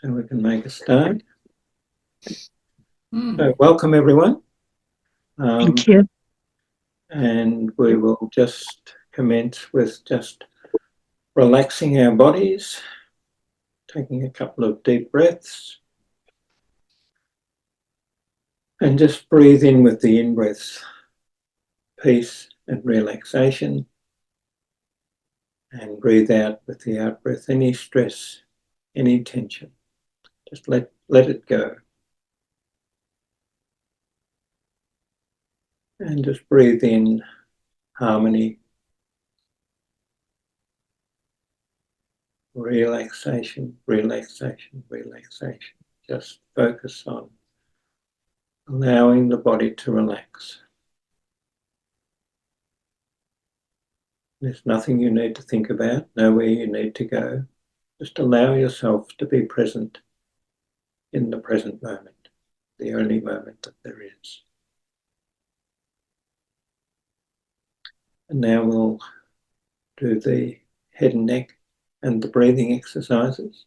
So we can make a start. So welcome everyone. Thank you. And we will just commence with just relaxing our bodies, taking a couple of deep breaths, and just breathe in with the in-breaths, peace and relaxation, and breathe out with the out-breath any stress, any tension. Just let it go. And just breathe in harmony, relaxation, relaxation, relaxation. Just focus on allowing the body to relax. There's nothing you need to think about, nowhere you need to go. Just allow yourself to be present in the present moment, the only moment that there is. And now we'll do the head and neck and the breathing exercises.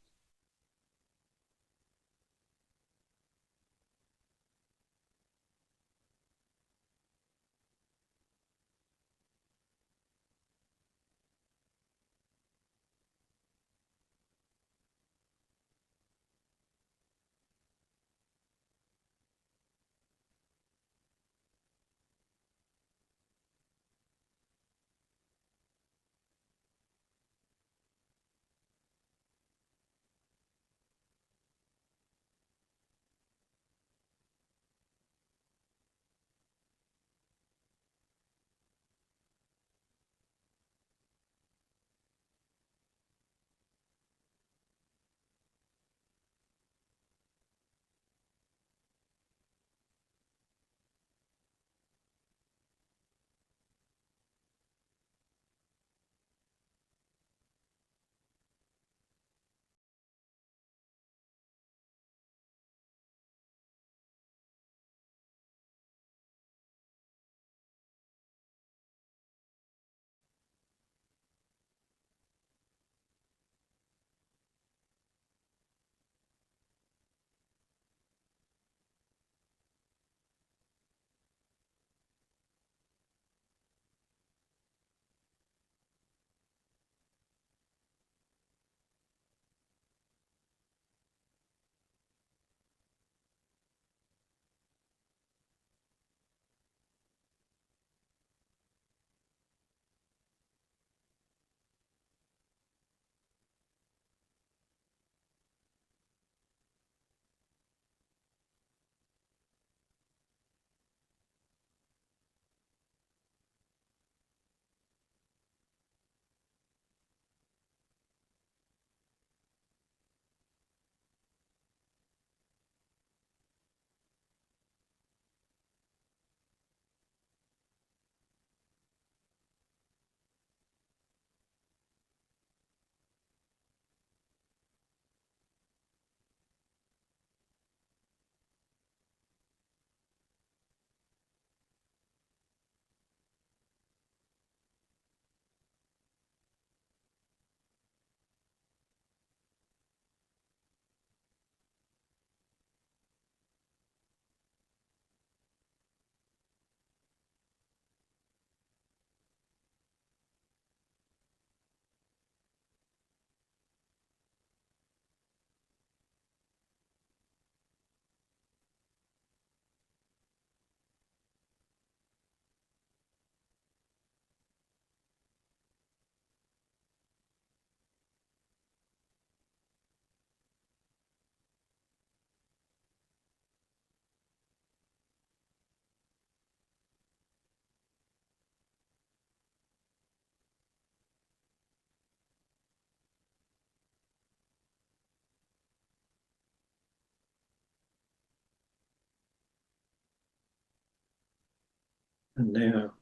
And now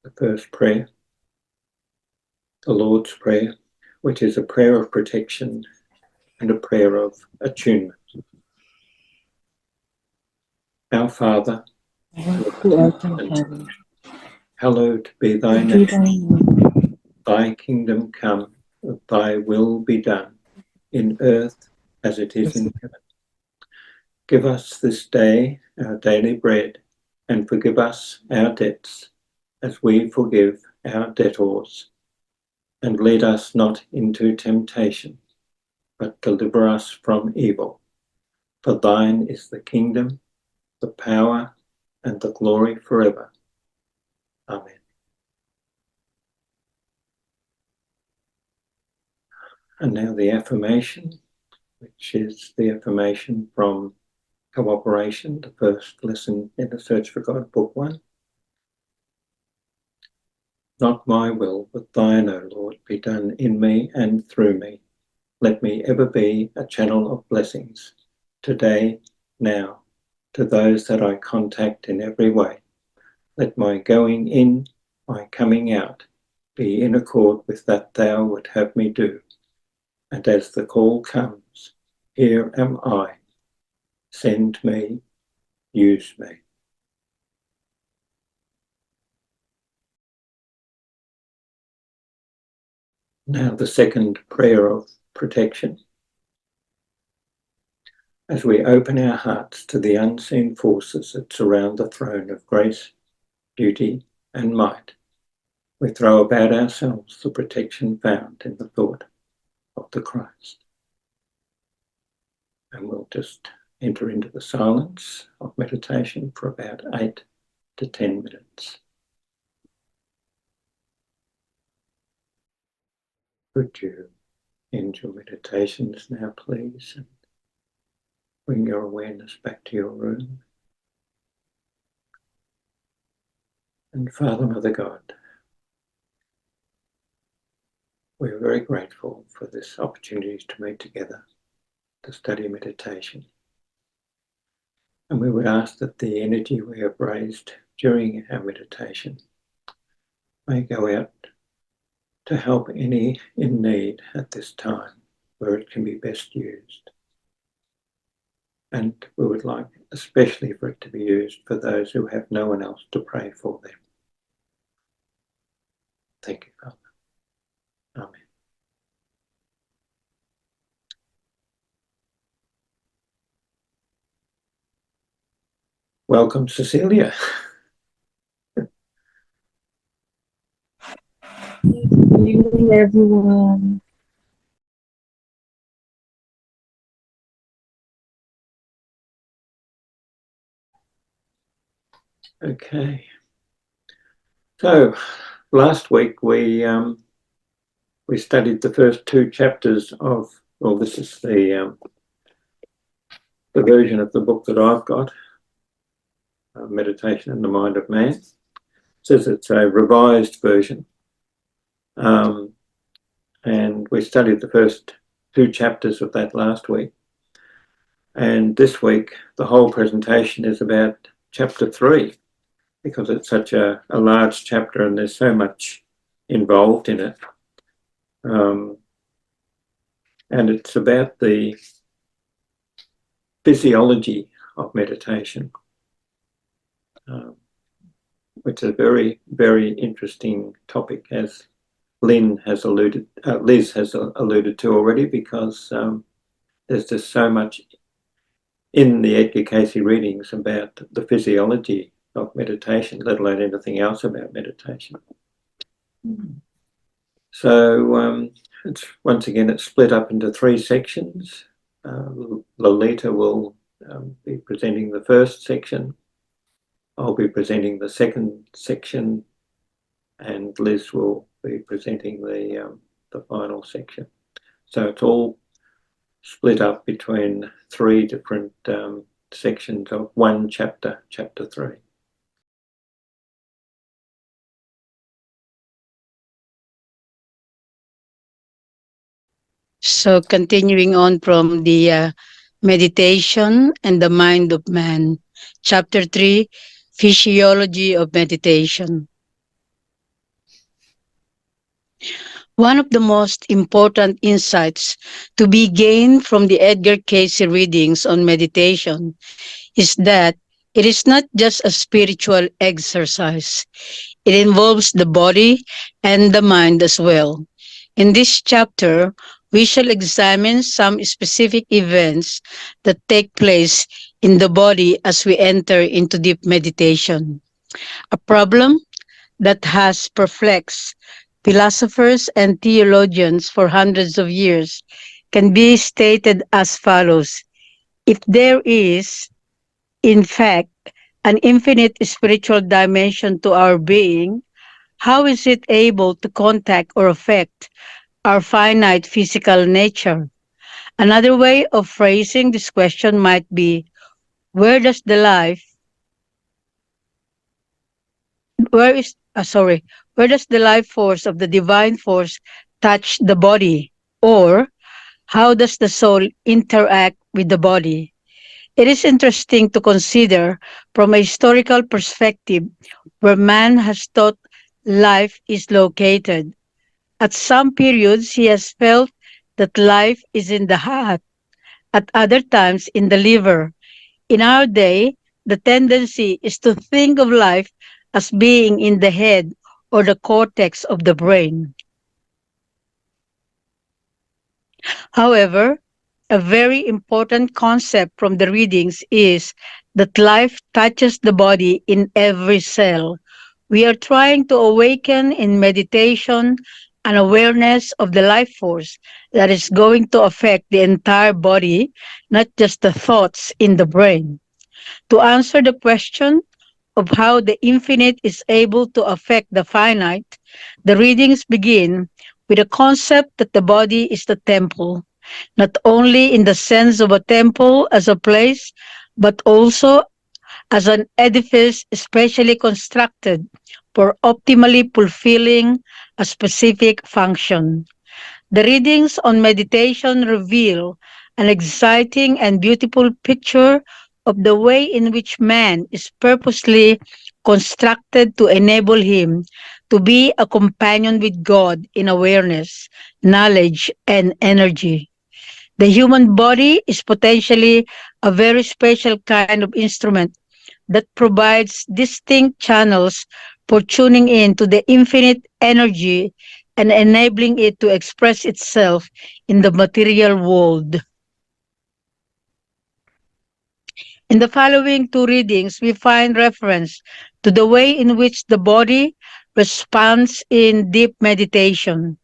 the first prayer, the Lord's Prayer, which is a prayer of protection and a prayer of attunement. Our Father, Who art in heaven, hallowed be thy be name. thy name. Thy kingdom come, thy will be done, in earth as it is in heaven. Give us this day our daily bread, and forgive us our debts, as we forgive our debtors. And lead us not into temptation, but deliver us from evil. For thine is the kingdom, the power, and the glory forever. Amen. And now the affirmation, which is the affirmation from Cooperation, the first lesson in the Search for God, Book 1. Not my will, but thine, O Lord, be done in me and through me. Let me ever be a channel of blessings, today, now, to those that I contact in every way. Let my going in, my coming out, be in accord with that thou would have me do. And as the call comes, here am I. Send me, use me. Now the second prayer of protection. As we open our hearts to the unseen forces that surround the throne of grace, beauty, and might, we throw about ourselves the protection found in the thought of the Christ. And we'll just enter into the silence of meditation for about 8 to 10 minutes. Could you end your meditations now, please, and bring your awareness back to your room? And Father, Mother God, we are very grateful for this opportunity to meet together to study meditation. And we would ask that the energy we have raised during our meditation may go out to help any in need at this time where it can be best used. And we would like especially for it to be used for those who have no one else to pray for them. Thank you, Father. Amen. Welcome, Cecilia. Good evening, everyone. Okay. So last week we studied the first 2 chapters of, well, this is the version of the book that I've got, Meditation in the Mind of Man. It says it's a revised version. And we studied the first 2 chapters of that last week. And this week, the whole presentation is about chapter 3, because it's such a large chapter and there's so much involved in it. And it's about the physiology of meditation, which is a very, very interesting topic, as Liz has alluded to already, because there's just so much in the Edgar Cayce readings about the physiology of meditation, let alone anything else about meditation. So it's split up into 3 sections. Lolita will be presenting the first section. I'll be presenting the second section, and Liz will be presenting the final section. So it's all split up between 3 different sections of 1 chapter, chapter 3. So continuing on from the meditation and the mind of man, chapter 3, physiology of meditation. One of the most important insights to be gained from the Edgar Cayce readings on meditation is that it is not just a spiritual exercise. It involves the body and the mind as well. In this chapter, We shall examine some specific events that take place in the body as we enter into deep meditation. A problem that has perplexed philosophers and theologians for hundreds of years can be stated as follows. If there is, in fact, an infinite spiritual dimension to our being, how is it able to contact or affect our finite physical nature? Another way of phrasing this question might be, where does the life, where is, sorry, where does the life force of the divine force touch the body? Or how does the soul interact with the body? It is interesting to consider from a historical perspective where man has thought life is located. At some periods, he has felt that life is in the heart, at other times in the liver. In our day, the tendency is to think of life as being in the head or the cortex of the brain. However, a very important concept from the readings is that life touches the body in every cell. We are trying to awaken in meditation an awareness of the life force that is going to affect the entire body, not just the thoughts in the brain. To answer the question of how the infinite is able to affect the finite, the readings begin with the concept that the body is the temple, not only in the sense of a temple as a place, but also as an edifice specially constructed for optimally fulfilling a specific function. The readings on meditation reveal an exciting and beautiful picture of the way in which man is purposely constructed to enable him to be a companion with God in awareness, knowledge, and energy. The human body is potentially a very special kind of instrument that provides distinct channels for tuning in to the infinite energy and enabling it to express itself in the material world. In the following two readings, we find reference to the way in which the body responds in deep meditation.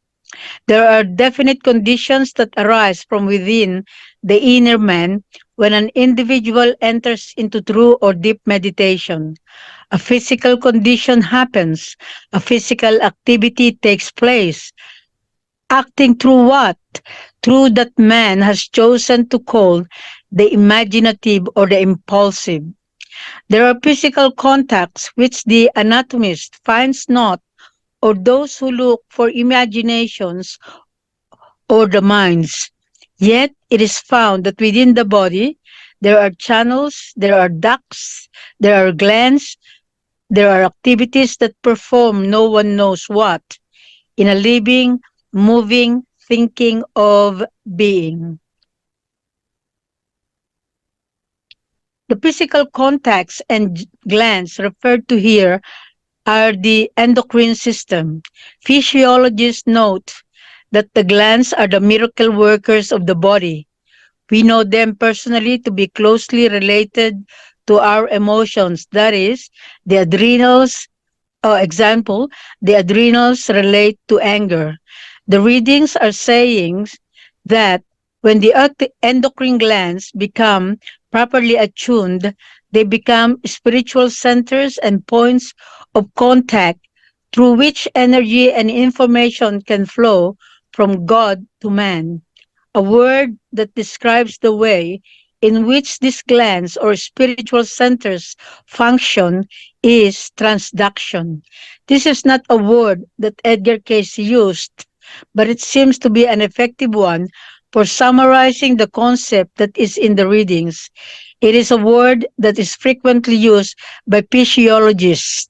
There are definite conditions that arise from within the inner man when an individual enters into true or deep meditation. A physical condition happens, a physical activity takes place. Acting through what? Through that man has chosen to call the imaginative or the impulsive. There are physical contacts which the anatomist finds not, or those who look for imaginations or the minds. Yet it is found that within the body there are channels, there are ducts, there are glands, there are activities that perform no one knows what in a living, moving, thinking of being. The physical contacts and glands referred to here are the endocrine system. Physiologists note that the glands are the miracle workers of the body. We know them personally to be closely related to our emotions, that is, the adrenals. Example, the adrenals relate to anger. The readings are saying that when the endocrine glands become properly attuned, they become spiritual centers and points of contact through which energy and information can flow from God to man. A word that describes the way in which these glands or spiritual centers function is transduction. This is not a word that Edgar Cayce used, but it seems to be an effective one for summarizing the concept that is in the readings. It is a word that is frequently used by physiologists.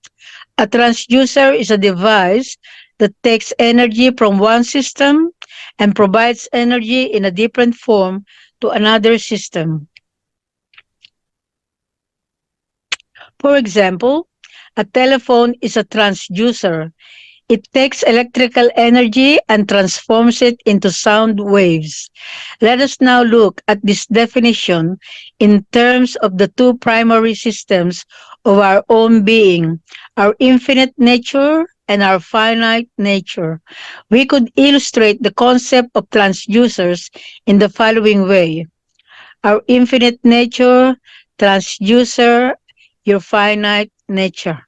A transducer is a device that takes energy from one system and provides energy in a different form to another system. For example, a telephone is a transducer. It takes electrical energy and transforms it into sound waves. Let us now look at this definition in terms of the two primary systems of our own being, our infinite nature and our finite nature. We could illustrate the concept of transducers in the following way: our infinite nature, transducer, your finite nature.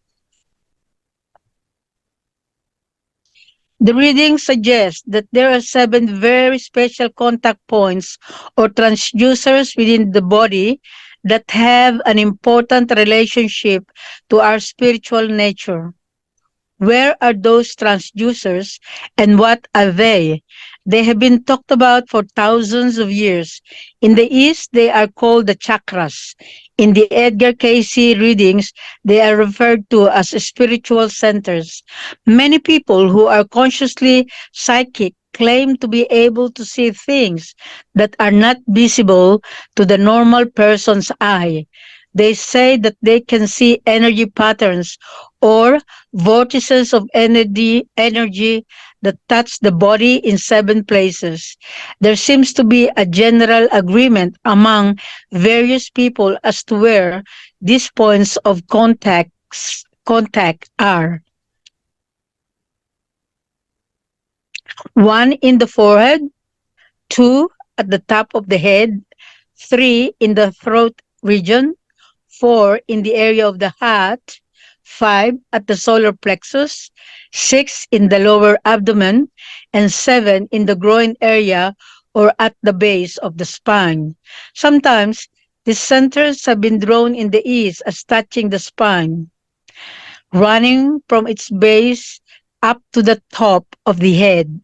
The reading suggests that there are seven very special contact points or transducers within the body that have an important relationship to our spiritual nature. Where are those transducers and what are they? They have been talked about for thousands of years. In the East, they are called the chakras. In the Edgar Cayce readings, they are referred to as spiritual centers. Many people who are consciously psychic claim to be able to see things that are not visible to the normal person's eye. They say that they can see energy patterns or vortices of energy that touch the body in seven places. There seems to be a general agreement among various people as to where these points of contact are. One in the forehead, two at the top of the head, three in the throat region, four in the area of the heart, five at the solar plexus, six in the lower abdomen, and seven in the groin area or at the base of the spine. Sometimes these centers have been drawn in the east as touching the spine, running from its base up to the top of the head.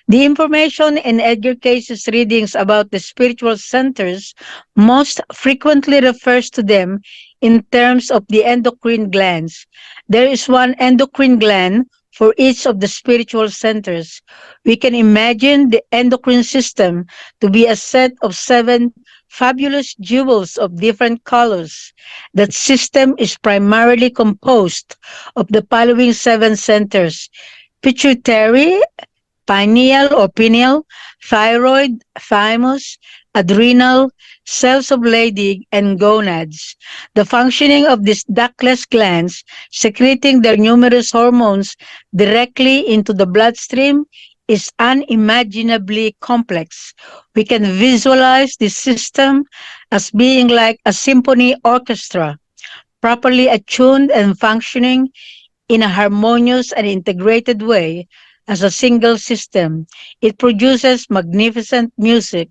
The information in Edgar Cayce's readings about the spiritual centers most frequently refers to them in terms of the endocrine glands. There is one endocrine gland for each of the spiritual centers. We can imagine the endocrine system to be a set of seven fabulous jewels of different colors. That system is primarily composed of the following seven centers: pituitary, pineal or pineal, thyroid, thymus, adrenal, cells of Leydig, and gonads. The functioning of these ductless glands, secreting their numerous hormones directly into the bloodstream, is unimaginably complex. We can visualize this system as being like a symphony orchestra, properly attuned and functioning in a harmonious and integrated way as a single system. It produces magnificent music,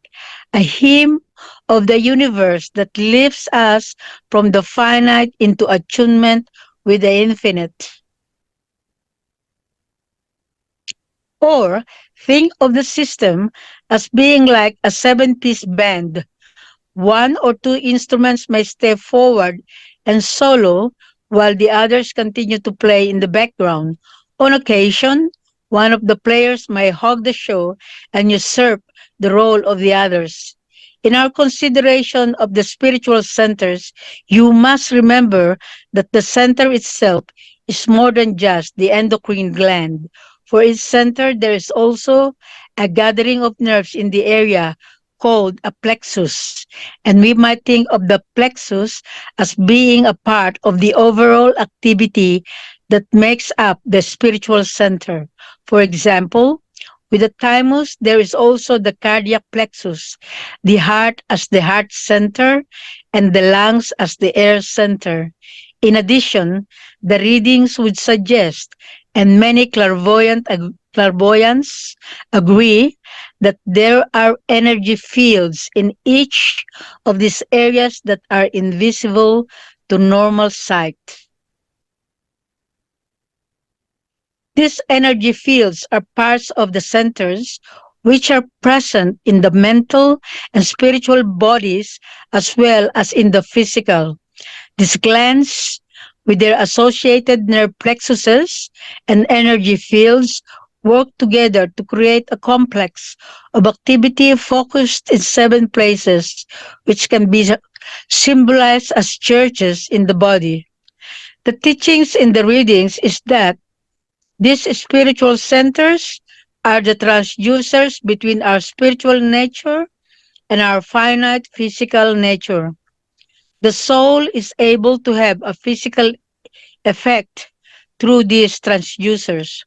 a hymn of the universe that lifts us from the finite into attunement with the infinite. Or think of the system as being like a seven-piece band. One or two instruments may step forward and solo while the others continue to play in the background. On occasion, one of the players may hog the show and usurp the role of the others. In our consideration of the spiritual centers, you must remember that the center itself is more than just the endocrine gland. For its center, there is also a gathering of nerves in the area called a plexus, and we might think of the plexus as being a part of the overall activity that makes up the spiritual center. For example, with the thymus, there is also the cardiac plexus, the heart as the heart center, and the lungs as the air center. In addition, the readings would suggest, and many clairvoyants agree, that there are energy fields in each of these areas that are invisible to normal sight. These energy fields are parts of the centers which are present in the mental and spiritual bodies as well as in the physical. These glands, with their associated nerve plexuses and energy fields, work together to create a complex of activity focused in seven places, which can be symbolized as churches in the body. The teachings in the readings is that these spiritual centers are the transducers between our spiritual nature and our finite physical nature. The soul is able to have a physical effect through these transducers.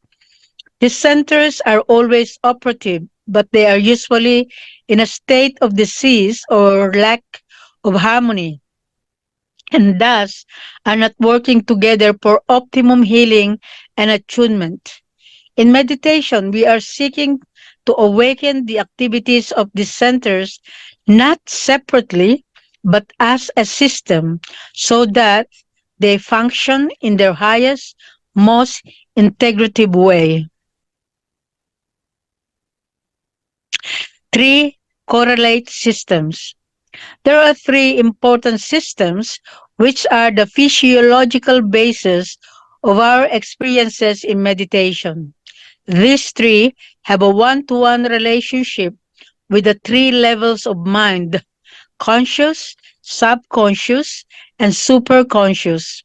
These centers are always operative, but they are usually in a state of disease or lack of harmony, and thus are not working together for optimum healing and attunement. In meditation, we are seeking to awaken the activities of these centers not separately, but as a system, so that they function in their highest, most integrative way. 3. Correlate systems. There are three important systems which are the physiological basis of our experiences in meditation. These three have a one-to-one relationship with the three levels of mind: conscious, subconscious, and superconscious.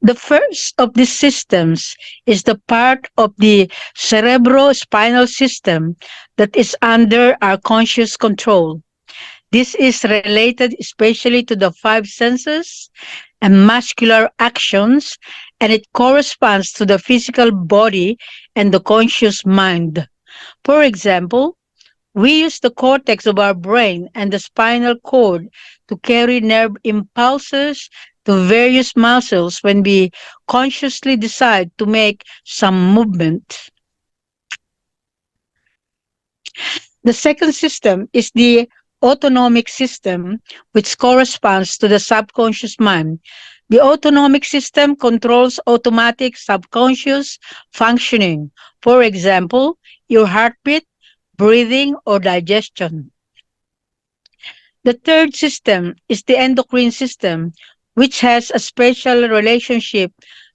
The first of these systems is the part of the cerebrospinal system that is under our conscious control. This is related especially to the five senses and muscular actions, and it corresponds to the physical body and the conscious mind. For example, we use the cortex of our brain and the spinal cord to carry nerve impulses to various muscles when we consciously decide to make some movement. The second system is the autonomic system, which corresponds to the subconscious mind. The autonomic system controls automatic subconscious functioning. For example, your heartbeat, breathing, or digestion. The third system is the endocrine system, which has a special relationship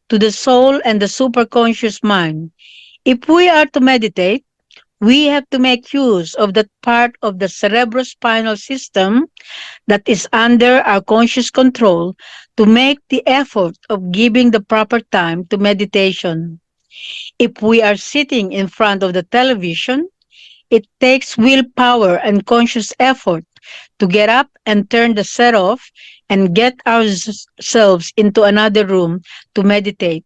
to the soul and the superconscious mind. If we are to meditate, we have to make use of that part of the cerebrospinal system that is under our conscious control to make the effort of giving the proper time to meditation. If we are sitting in front of the television, it takes willpower and conscious effort to get up and turn the set off and get ourselves into another room to meditate.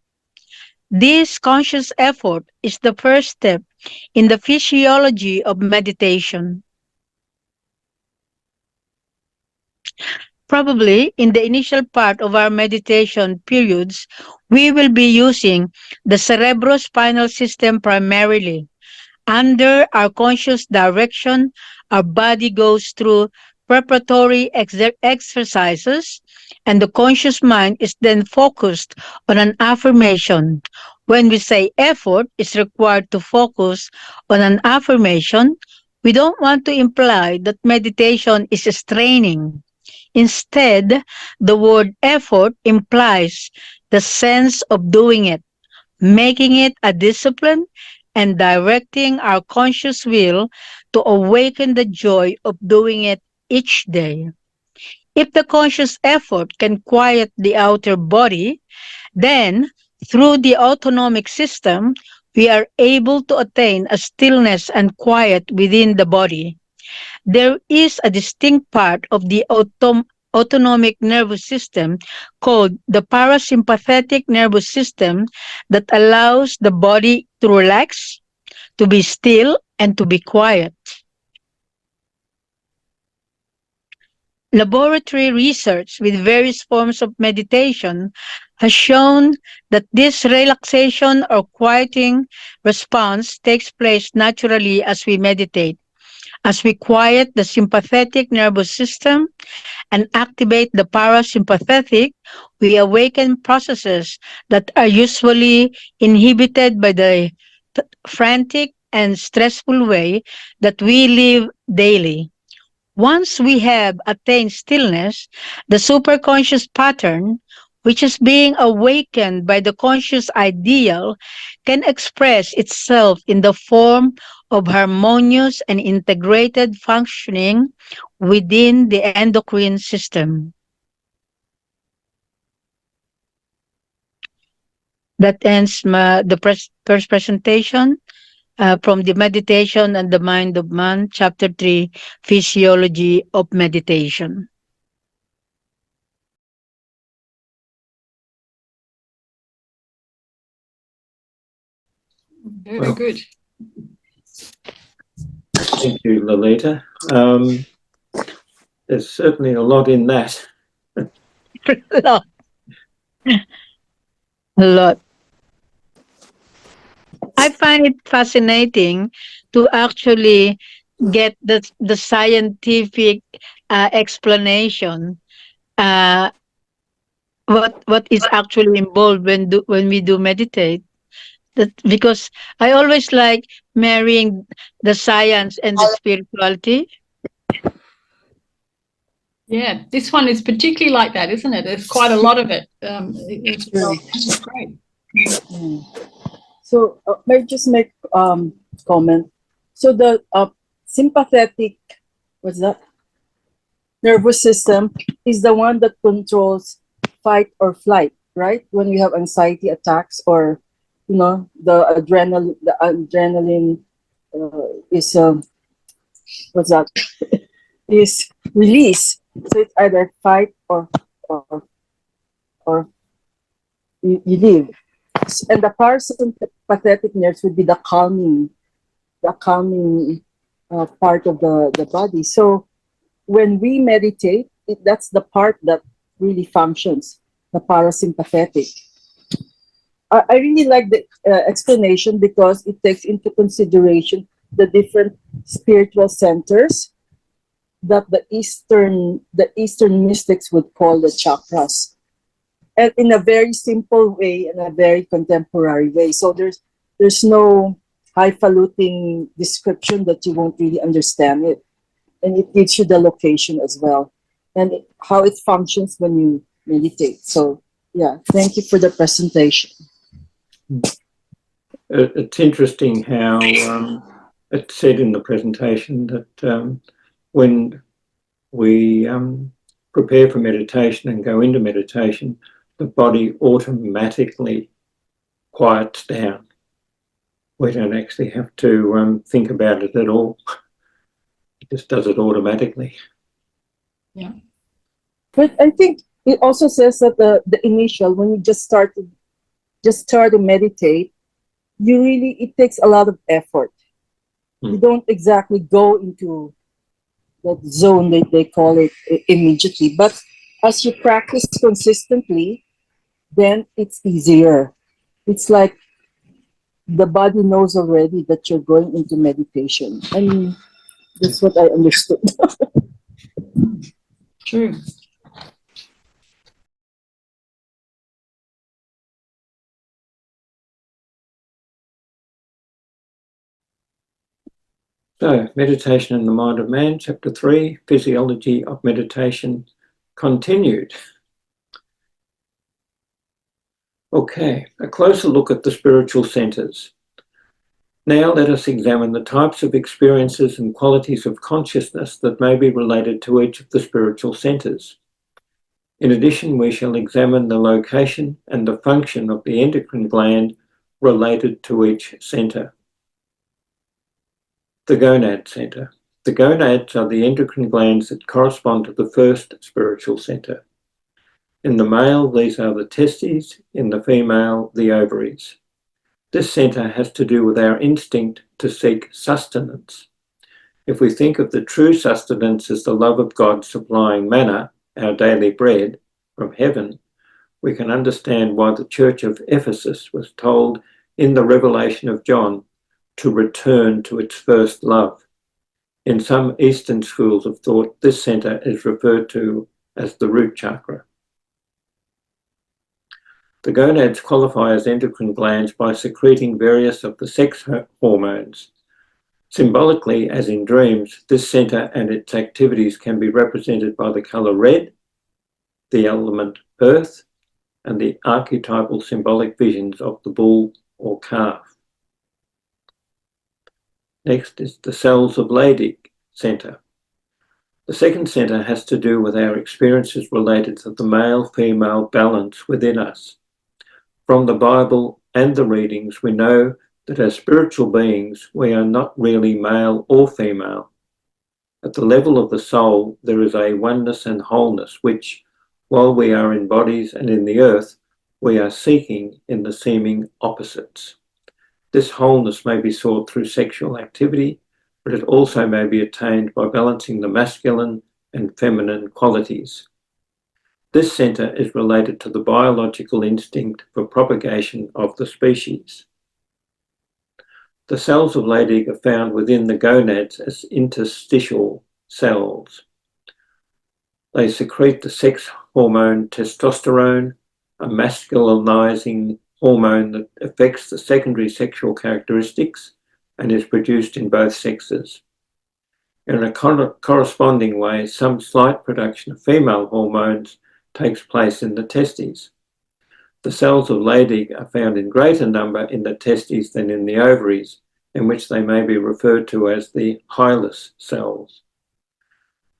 This conscious effort is the first step in the physiology of meditation. Probably in the initial part of our meditation periods, we will be using the cerebrospinal system primarily. Under our conscious direction, our body goes through preparatory exercises, and the conscious mind is then focused on an affirmation. When we say effort is required to focus on an affirmation, we don't want to imply that meditation is straining. Instead, the word effort implies the sense of doing it, making it a discipline, and directing our conscious will to awaken the joy of doing it each day. If the conscious effort can quiet the outer body, then through the autonomic system, we are able to attain a stillness and quiet within the body. There is a distinct part of the autonomic nervous system called the parasympathetic nervous system that allows the body to relax, to be still, and to be quiet. Laboratory research with various forms of meditation has shown that this relaxation or quieting response takes place naturally as we meditate. As we quiet the sympathetic nervous system and activate the parasympathetic, we awaken processes that are usually inhibited by the frantic and stressful way that we live daily. Once we have attained stillness, the superconscious pattern, which is being awakened by the conscious ideal, can express itself in the form of harmonious and integrated functioning within the endocrine system. That ends first presentation from the Meditation and the Mind of Man, Chapter 3, Physiology of Meditation. Very good. Thank you, Lolita. There's certainly a lot in that. A lot. A lot. I find it fascinating to actually get the scientific explanation, uh, what is actually involved when we do meditate. That because I always like marrying the science and the spirituality. Yeah, this one is particularly like that, isn't it? There's quite a lot of it. It's great. Mm. So may I just make comment? So the sympathetic, what's that? Nervous system is the one that controls fight or flight, right? When we have anxiety attacks or the adrenaline is what's that? Is release. So it's either fight or or you live. And the parasympathetic nerves would be the calming part of the body. So when we meditate, that's the part that really functions, the parasympathetic. I really like the explanation because it takes into consideration the different spiritual centers that the Eastern mystics would call the chakras, and in a very simple way and a very contemporary way. So there's no highfalutin description that you won't really understand it, and it gives you the location as well, and how it functions when you meditate. So yeah, thank you for the presentation. It's interesting how it said in the presentation that when we prepare for meditation and go into meditation, the body automatically quiets down. We don't actually have to think about it at all. It just does it automatically. Yeah. But I think it also says that the initial, when you just start to meditate, it takes a lot of effort. You don't exactly go into that zone that they call it immediately, but as you practice consistently, then it's easier. It's like the body knows already that you're going into meditation. I mean, that's what I understood. True. So, Meditation in the Mind of Man, Chapter 3, Physiology of Meditation, continued. Okay, a closer look at the spiritual centres. Now let us examine the types of experiences and qualities of consciousness that may be related to each of the spiritual centres. In addition, we shall examine the location and the function of the endocrine gland related to each centre. The gonad centre. The gonads are the endocrine glands that correspond to the first spiritual centre. In the male, these are the testes, in the female, the ovaries. This centre has to do with our instinct to seek sustenance. If we think of the true sustenance as the love of God supplying manna, our daily bread, from heaven, we can understand why the church of Ephesus was told in the Revelation of John to return to its first love. In some Eastern schools of thought, this centre is referred to as the root chakra. The gonads qualify as endocrine glands by secreting various of the sex hormones. Symbolically, as in dreams, this centre and its activities can be represented by the colour red, the element earth, and the archetypal symbolic visions of the bull or calf. Next is the cells of Leydig centre. The second centre has to do with our experiences related to the male-female balance within us. From the Bible and the readings, we know that as spiritual beings, we are not really male or female. At the level of the soul, there is a oneness and wholeness which, while we are in bodies and in the earth, we are seeking in the seeming opposites. This wholeness may be sought through sexual activity, but it also may be attained by balancing the masculine and feminine qualities. This centre is related to the biological instinct for propagation of the species. The cells of Leydig are found within the gonads as interstitial cells. They secrete the sex hormone testosterone, a masculinizing hormone that affects the secondary sexual characteristics and is produced in both sexes. In a corresponding way, some slight production of female hormones takes place in the testes. The cells of Leydig are found in greater number in the testes than in the ovaries, in which they may be referred to as the hilous cells.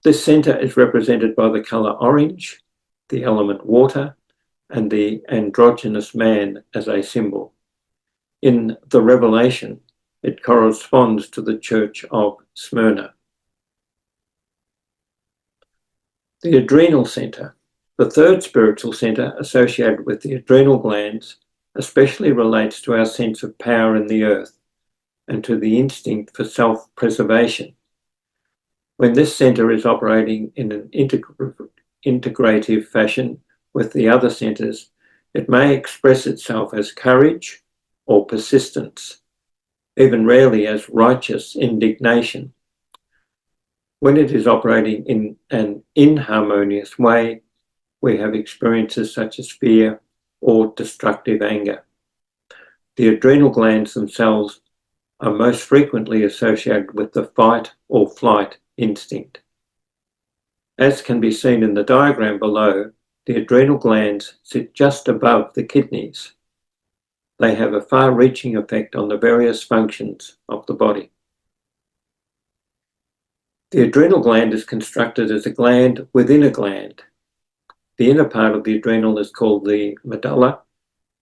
This centre is represented by the colour orange, the element water, and the androgynous man as a symbol. In the Revelation, it corresponds to the church of Smyrna. The adrenal centre. The third spiritual centre associated with the adrenal glands especially relates to our sense of power in the earth and to the instinct for self-preservation. When this centre is operating in an integrative fashion with the other centres, it may express itself as courage or persistence, even rarely as righteous indignation. When it is operating in an inharmonious way, we have experiences such as fear or destructive anger. The adrenal glands themselves are most frequently associated with the fight or flight instinct. As can be seen in the diagram below, the adrenal glands sit just above the kidneys. They have a far-reaching effect on the various functions of the body. The adrenal gland is constructed as a gland within a gland. The inner part of the adrenal is called the medulla,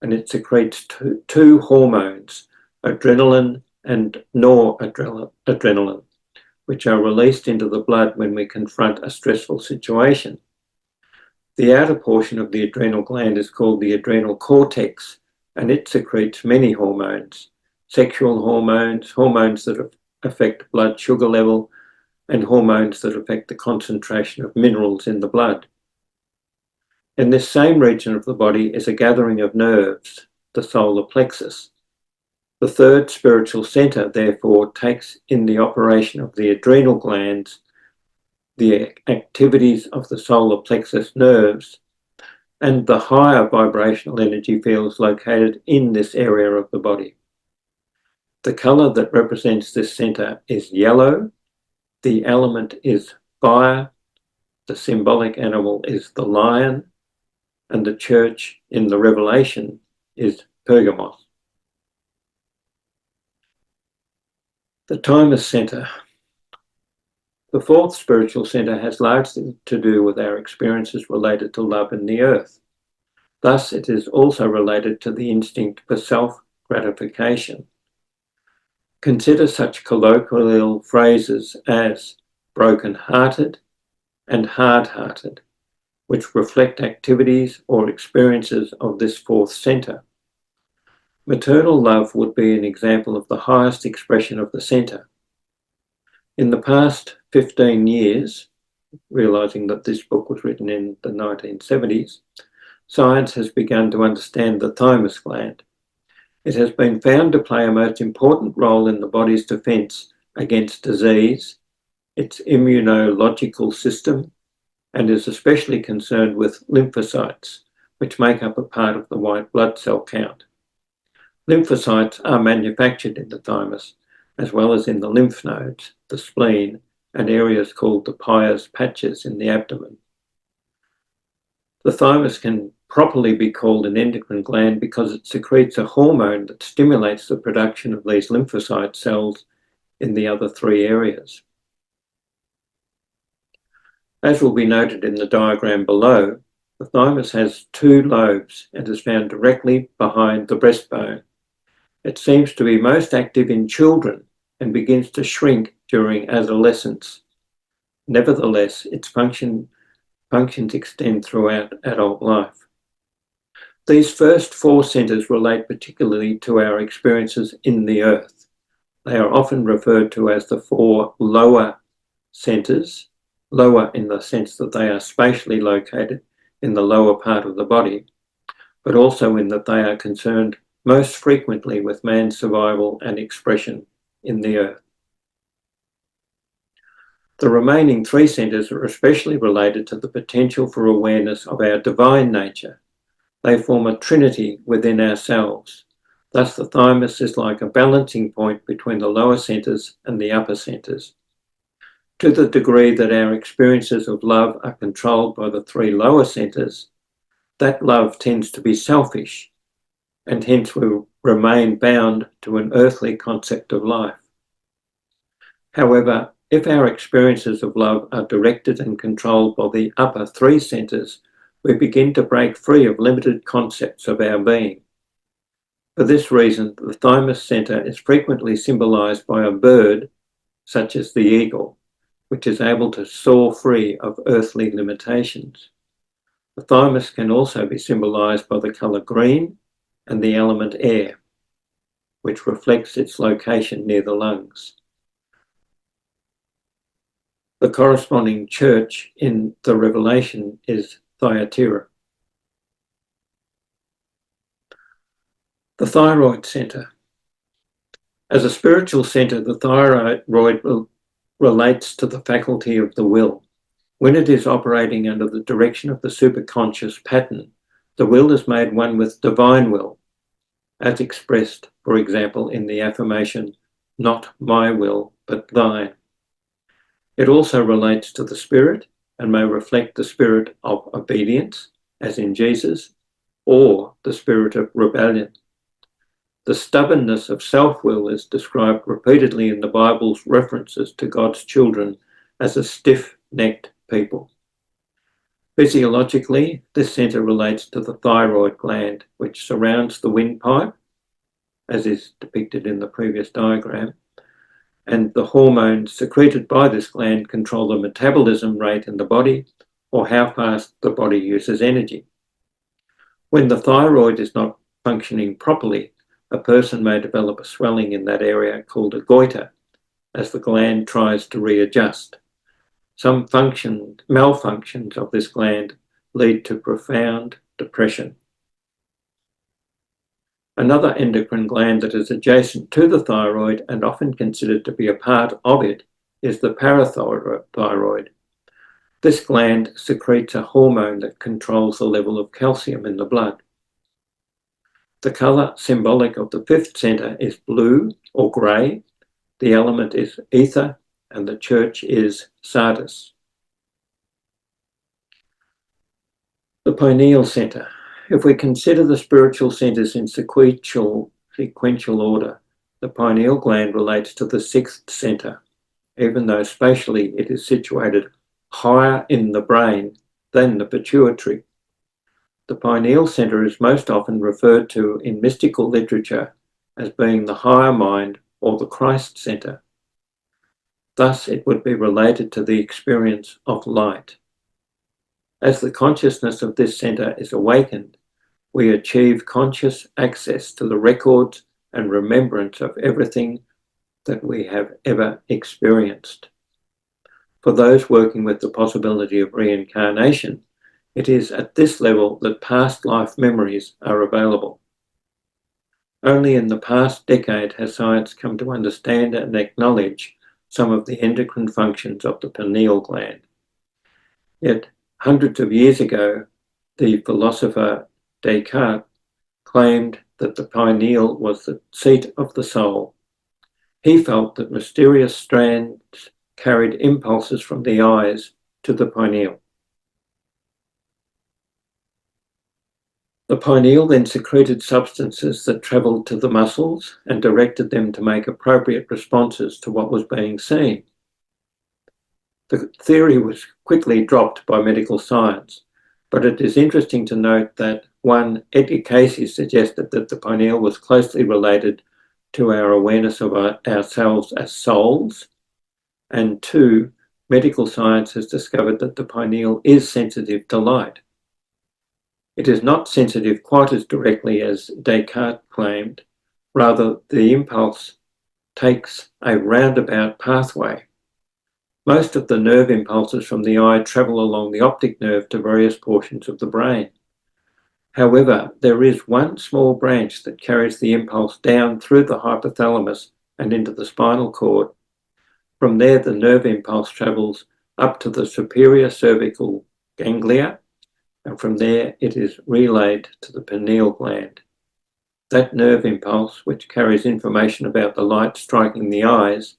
and it secretes two hormones, adrenaline and noradrenaline, which are released into the blood when we confront a stressful situation. The outer portion of the adrenal gland is called the adrenal cortex, and it secretes many hormones, sexual hormones, hormones that affect blood sugar level, and hormones that affect the concentration of minerals in the blood. In this same region of the body is a gathering of nerves, the solar plexus. The third spiritual centre, therefore, takes in the operation of the adrenal glands, the activities of the solar plexus nerves, and the higher vibrational energy fields located in this area of the body. The colour that represents this centre is yellow. The element is fire, the symbolic animal is the lion, and the church in the Revelation is Pergamos. The thymus centre. The fourth spiritual centre has largely to do with our experiences related to love in the earth. Thus, it is also related to the instinct for self-gratification. Consider such colloquial phrases as broken-hearted and hard-hearted, which reflect activities or experiences of this fourth centre. Maternal love would be an example of the highest expression of the centre. In the past 15 years, realising that this book was written in the 1970s, science has begun to understand the thymus gland. It has been found to play a most important role in the body's defence against disease, its immunological system, and is especially concerned with lymphocytes, which make up a part of the white blood cell count. Lymphocytes are manufactured in the thymus, as well as in the lymph nodes, the spleen, and areas called the Peyer's patches in the abdomen. The thymus can properly be called an endocrine gland because it secretes a hormone that stimulates the production of these lymphocyte cells in the other three areas. As will be noted in the diagram below, The thymus has two lobes and is found directly behind the breastbone. It seems to be most active in children and begins to shrink during adolescence. Nevertheless, its functions extend throughout adult life. These first four centres relate particularly to our experiences in the earth. They are often referred to as the four lower centres, lower in the sense that they are spatially located in the lower part of the body, but also in that they are concerned most frequently with man's survival and expression in the earth. The remaining three centres are especially related to the potential for awareness of our divine nature. They form a trinity within ourselves. Thus, the thymus is like a balancing point between the lower centres and the upper centres. To the degree that our experiences of love are controlled by the three lower centres, that love tends to be selfish, and hence will remain bound to an earthly concept of life. However, if our experiences of love are directed and controlled by the upper three centres, we begin to break free of limited concepts of our being. For this reason, the thymus centre is frequently symbolised by a bird, such as the eagle, which is able to soar free of earthly limitations. The thymus can also be symbolised by the colour green and the element air, which reflects its location near the lungs. The corresponding church in the Revelation is Thyatira. The thyroid centre. As a spiritual centre, the thyroid relates to the faculty of the will. When it is operating under the direction of the superconscious pattern, the will is made one with divine will, as expressed, for example, in the affirmation, "Not my will, but thine." It also relates to the spirit and may reflect the spirit of obedience, as in Jesus, or the spirit of rebellion. The stubbornness of self-will is described repeatedly in the Bible's references to God's children as a stiff-necked people. Physiologically, this centre relates to the thyroid gland, which surrounds the windpipe, as is depicted in the previous diagram, and the hormones secreted by this gland control the metabolism rate in the body or how fast the body uses energy. When the thyroid is not functioning properly, a person may develop a swelling in that area called a goiter as the gland tries to readjust. Some malfunctions of this gland lead to profound depression. Another endocrine gland that is adjacent to the thyroid and often considered to be a part of it is the parathyroid. This gland secretes a hormone that controls the level of calcium in the blood. The colour symbolic of the fifth centre is blue or grey, the element is ether, and the church is sardis. The pineal centre. If we consider the spiritual centres in sequential order, the pineal gland relates to the sixth centre, even though spatially it is situated higher in the brain than the pituitary. The pineal centre is most often referred to in mystical literature as being the higher mind or the Christ centre. Thus, it would be related to the experience of light. As the consciousness of this centre is awakened, we achieve conscious access to the records and remembrance of everything that we have ever experienced. For those working with the possibility of reincarnation, it is at this level that past life memories are available. Only in the past decade has science come to understand and acknowledge some of the endocrine functions of the pineal gland. Yet, hundreds of years ago, the philosopher Descartes claimed that the pineal was the seat of the soul. He felt that mysterious strands carried impulses from the eyes to the pineal. The pineal then secreted substances that travelled to the muscles and directed them to make appropriate responses to what was being seen. The theory was quickly dropped by medical science, But it is interesting to note that one, Edgar Cayce suggested that the pineal was closely related to our awareness of ourselves as souls, and two, medical science has discovered that the pineal is sensitive to light. It is not sensitive quite as directly as Descartes claimed. Rather, the impulse takes a roundabout pathway. Most of the nerve impulses from the eye travel along the optic nerve to various portions of the brain. However, there is one small branch that carries the impulse down through the hypothalamus and into the spinal cord. From there, the nerve impulse travels up to the superior cervical ganglia, and from there it is relayed to the pineal gland. That nerve impulse, which carries information about the light striking the eyes,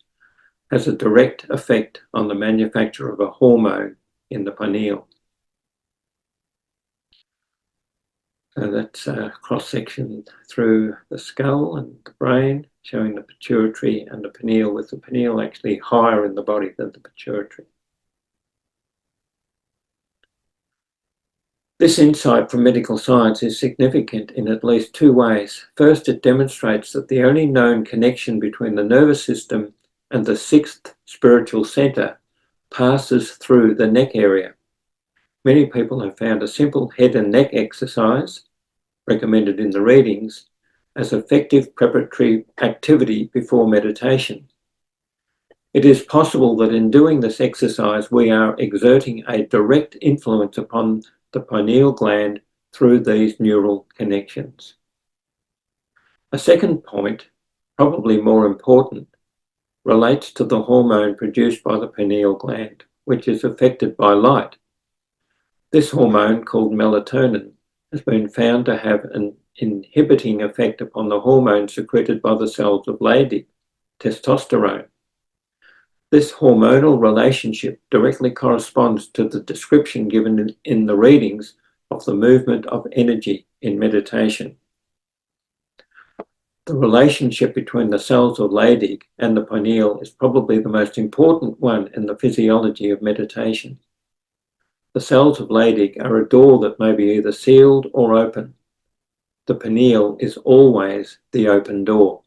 has a direct effect on the manufacture of a hormone in the pineal. So that's a cross-section through the skull and the brain, showing the pituitary and the pineal, with the pineal actually higher in the body than the pituitary. This insight from medical science is significant in at least two ways. First, it demonstrates that the only known connection between the nervous system and the sixth spiritual center passes through the neck area. Many people have found a simple head and neck exercise, recommended in the readings, as effective preparatory activity before meditation. It is possible that in doing this exercise, we are exerting a direct influence upon the pineal gland through these neural connections. A second point, probably more important, relates to the hormone produced by the pineal gland, which is affected by light. This hormone, called melatonin, has been found to have an inhibiting effect upon the hormone secreted by the cells of Leydig, testosterone. This hormonal relationship directly corresponds to the description given in the readings of the movement of energy in meditation. The relationship between the cells of Leydig and the pineal is probably the most important one in the physiology of meditation. The cells of Leydig are a door that may be either sealed or open. The pineal is always the open door.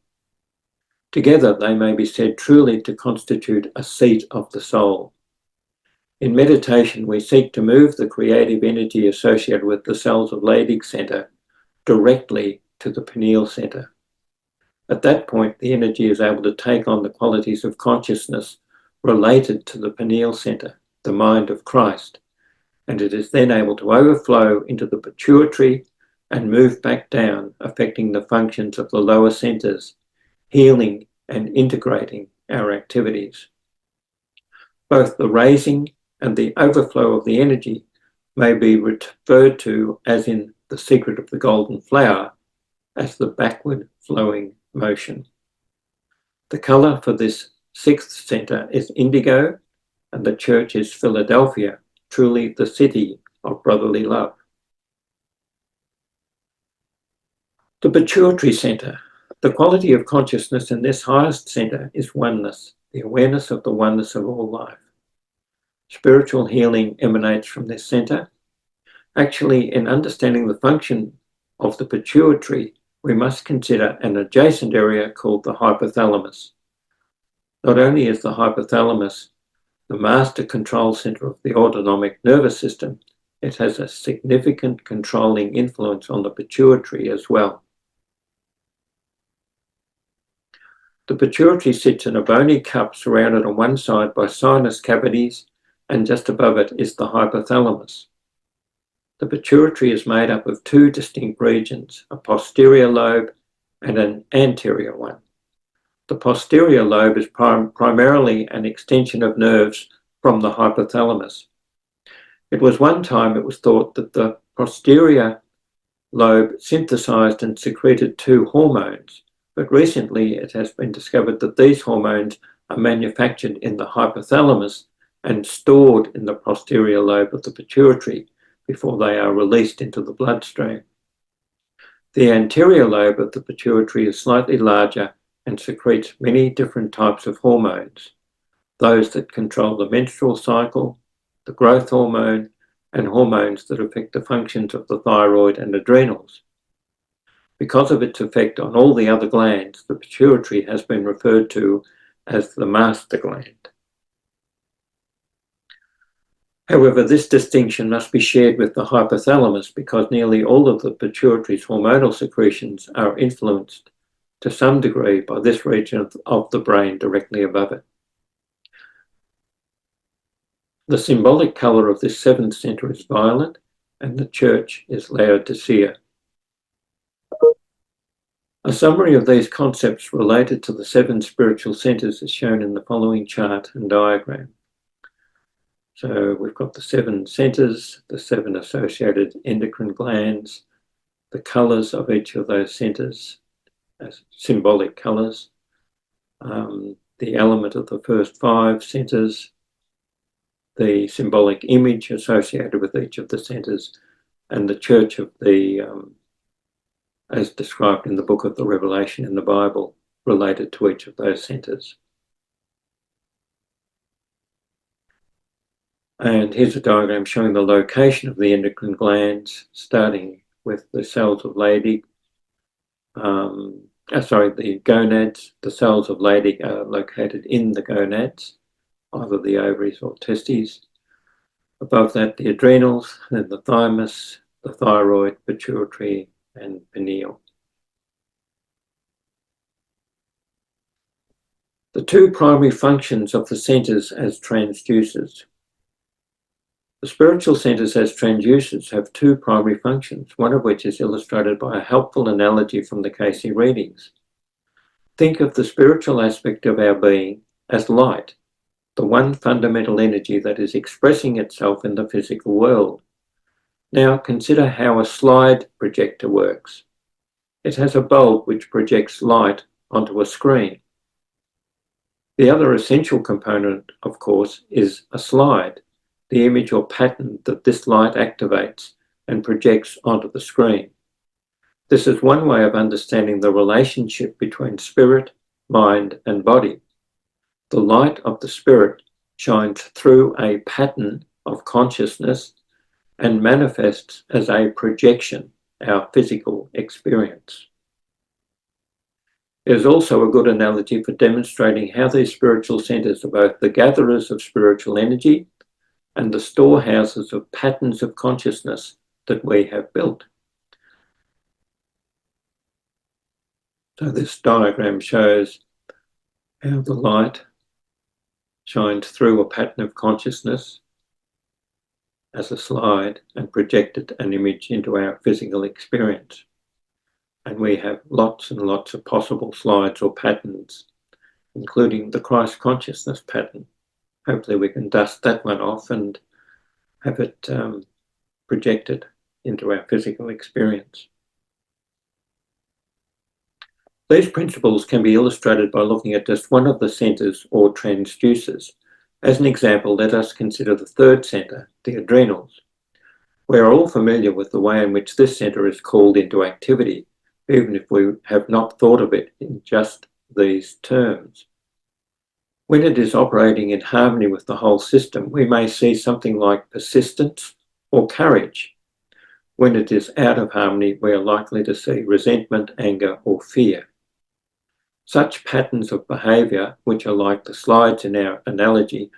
Together, they may be said truly to constitute a seat of the soul. In meditation, we seek to move the creative energy associated with the cells of Leydig center directly to the pineal center. At that point, the energy is able to take on the qualities of consciousness related to the pineal center, the mind of Christ, and it is then able to overflow into the pituitary and move back down, affecting the functions of the lower centers, healing and integrating our activities. Both the raising and the overflow of the energy may be referred to, as in The Secret of the Golden Flower, as the backward flowing motion. The colour for this sixth centre is indigo, and the church is Philadelphia, truly the city of brotherly love. The pituitary centre. The quality of consciousness in this highest centre is oneness, the awareness of the oneness of all life. Spiritual healing emanates from this centre. Actually, in understanding the function of the pituitary, we must consider an adjacent area called the hypothalamus. Not only is the hypothalamus the master control centre of the autonomic nervous system, it has a significant controlling influence on the pituitary as well. The pituitary sits in a bony cup surrounded on one side by sinus cavities, and just above it is the hypothalamus. The pituitary is made up of two distinct regions, a posterior lobe and an anterior one. The posterior lobe is primarily an extension of nerves from the hypothalamus. It was thought that the posterior lobe synthesized and secreted two hormones, but recently it has been discovered that these hormones are manufactured in the hypothalamus and stored in the posterior lobe of the pituitary before they are released into the bloodstream. The anterior lobe of the pituitary is slightly larger and secretes many different types of hormones, those that control the menstrual cycle, the growth hormone, and hormones that affect the functions of the thyroid and adrenals. Because of its effect on all the other glands, the pituitary has been referred to as the master gland. However, this distinction must be shared with the hypothalamus because nearly all of the pituitary's hormonal secretions are influenced to some degree by this region of the brain directly above it. The symbolic colour of this seventh centre is violet and the church is Laodicea. A summary of these concepts related to the seven spiritual centres is shown in the following chart and diagram. So we've got the seven centres, the seven associated endocrine glands, the colours of each of those centres as symbolic colours, the element of the first five centres, the symbolic image associated with each of the centres, and the church of the, as described in the book of the Revelation in the Bible, related to each of those centres. And here's a diagram showing the location of the endocrine glands, starting with the cells of Leydig. The gonads. The cells of Leydig are located in the gonads, either the ovaries or testes. Above that, the adrenals, then the thymus, the thyroid, pituitary, and pineal. The two primary functions of the centres as transducers. The spiritual centres as transducers have two primary functions, one of which is illustrated by a helpful analogy from the Cayce readings. Think of the spiritual aspect of our being as light, the one fundamental energy that is expressing itself in the physical world. Now consider how a slide projector works. It has a bulb which projects light onto a screen. The other essential component, of course, is a slide, the image or pattern that this light activates and projects onto the screen. This is one way of understanding the relationship between spirit, mind, and body. The light of the spirit shines through a pattern of consciousness and manifests as a projection, our physical experience. It is also a good analogy for demonstrating how these spiritual centres are both the gatherers of spiritual energy and the storehouses of patterns of consciousness that we have built. So this diagram shows how the light shines through a pattern of consciousness as a slide and projected an image into our physical experience. And we have lots and lots of possible slides or patterns, including the Christ consciousness pattern. Hopefully we can dust that one off and have it projected into our physical experience. These principles can be illustrated by looking at just one of the centres or transducers. As an example, let us consider the third centre, the adrenals. We are all familiar with the way in which this centre is called into activity, even if we have not thought of it in just these terms. When it is operating in harmony with the whole system, we may see something like persistence or courage. When it is out of harmony, we are likely to see resentment, anger, or fear. Such patterns of behaviour, which are like the slides in our analogy,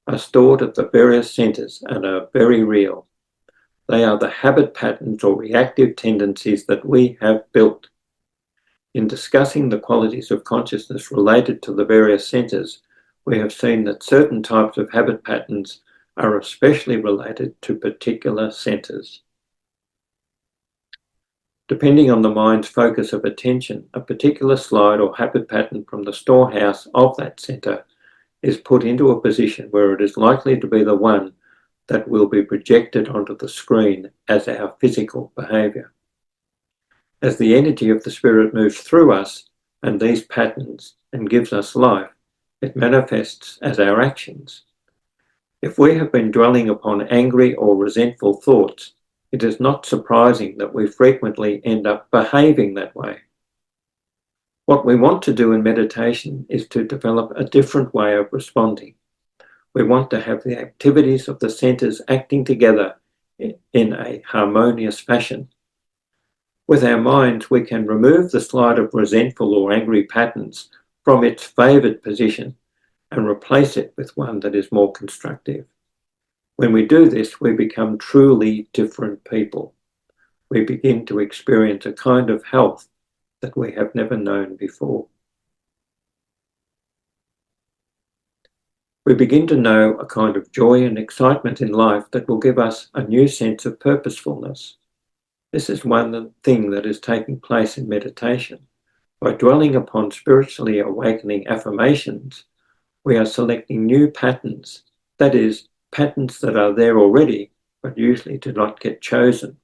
are stored at the various centres and are very real. They are the habit patterns or reactive tendencies that we have built. In discussing the qualities of consciousness related to the various centres, we have seen that certain types of habit patterns are especially related to particular centres. Depending on the mind's focus of attention, a particular slide or habit pattern from the storehouse of that centre is put into a position where it is likely to be the one that will be projected onto the screen as our physical behaviour. As the energy of the spirit moves through us and these patterns and gives us life, it manifests as our actions. If we have been dwelling upon angry or resentful thoughts, it is not surprising that we frequently end up behaving that way. What we want to do in meditation is to develop a different way of responding. We want to have the activities of the centres acting together in a harmonious fashion. With our minds, we can remove the slide of resentful or angry patterns from its favoured position and replace it with one that is more constructive. When we do this, we become truly different people. We begin to experience a kind of health that we have never known before. We begin to know a kind of joy and excitement in life that will give us a new sense of purposefulness. This is one thing that is taking place in meditation. By dwelling upon spiritually awakening affirmations, we are selecting new patterns, that is, patterns that are there already, but usually do not get chosen.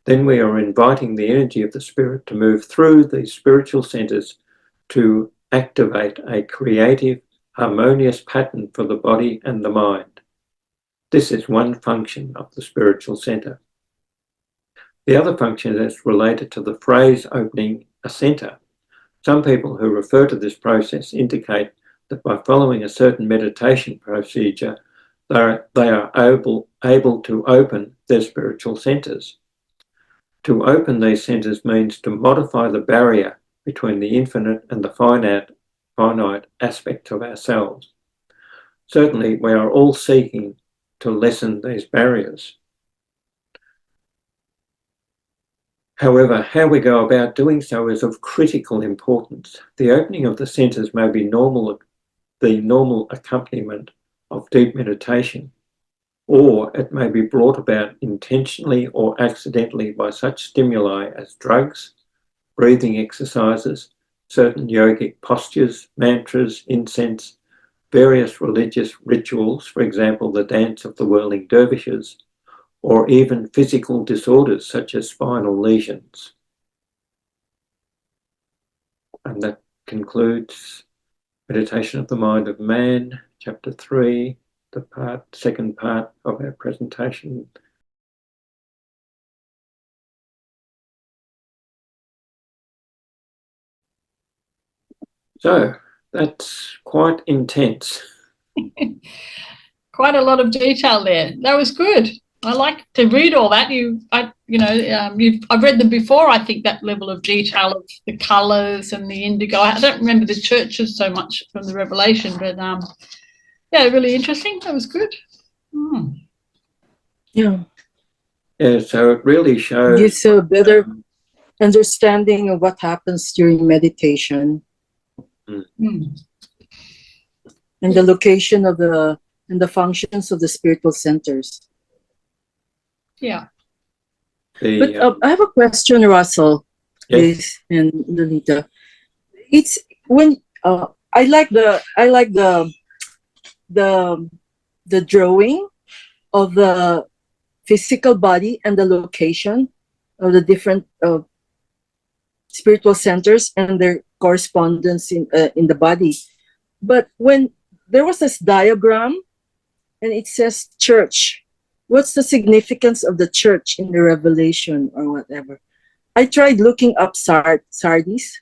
Then we are inviting the energy of the spirit to move through these spiritual centers to activate a creative, harmonious pattern for the body and the mind. This is one function of the spiritual center. The other function is related to the phrase opening a center. Some people who refer to this process indicate that by following a certain meditation procedure, they are able to open their spiritual centers. To open these centers means to modify the barrier between the infinite and the finite aspects of ourselves. Certainly, we are all seeking to lessen these barriers. However, how we go about doing so is of critical importance. The opening of the centers may be the normal accompaniment of deep meditation, or it may be brought about intentionally or accidentally by such stimuli as drugs, breathing exercises, certain yogic postures, mantras, incense, various religious rituals, for example, the dance of the whirling dervishes, or even physical disorders such as spinal lesions. And that concludes Meditation of the Mind of Man, Chapter 3, the second part of our presentation. So that's quite intense. Quite a lot of detail there. That was good. I like to read all that. I've read them before. I think that level of detail of the colours and the indigo. I don't remember the churches so much from the Revelation, but yeah, really interesting. That was good. Yeah. Yeah, so it really shows. Gives a better understanding of what happens during meditation and the location of and the functions of the spiritual centers. Yeah. But I have a question, Russell, please, and Lolita. It's when I like the drawing of the physical body and the location of the different spiritual centers and their correspondence in the body. But when there was this diagram and it says church, what's the significance of the church in the Revelation or whatever? I tried looking up Sardis,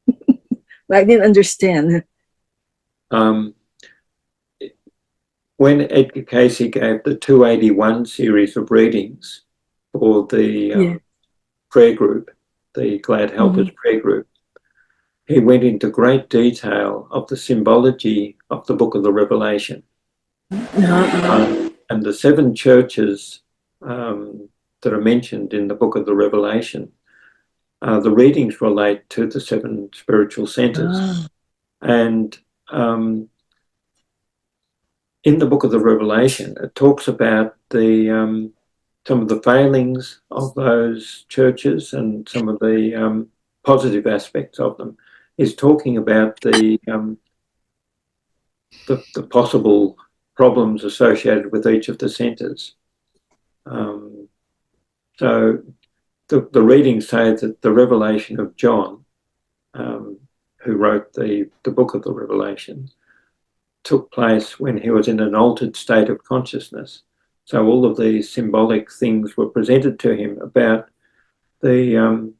but I didn't understand. When Edgar Cayce gave the 281 series of readings for the prayer group, the Glad Helpers prayer group, he went into great detail of the symbology of the book of the Revelation. And the 7 churches that are mentioned in the book of the Revelation, the readings relate to the 7 spiritual centers. And in the book of the Revelation, it talks about the some of the failings of those churches and some of the positive aspects of them. Is talking about the possible problems associated with each of the centers. So the readings say that the revelation of John, who wrote the book of the Revelation, took place when he was in an altered state of consciousness. So all of these symbolic things were presented to him about the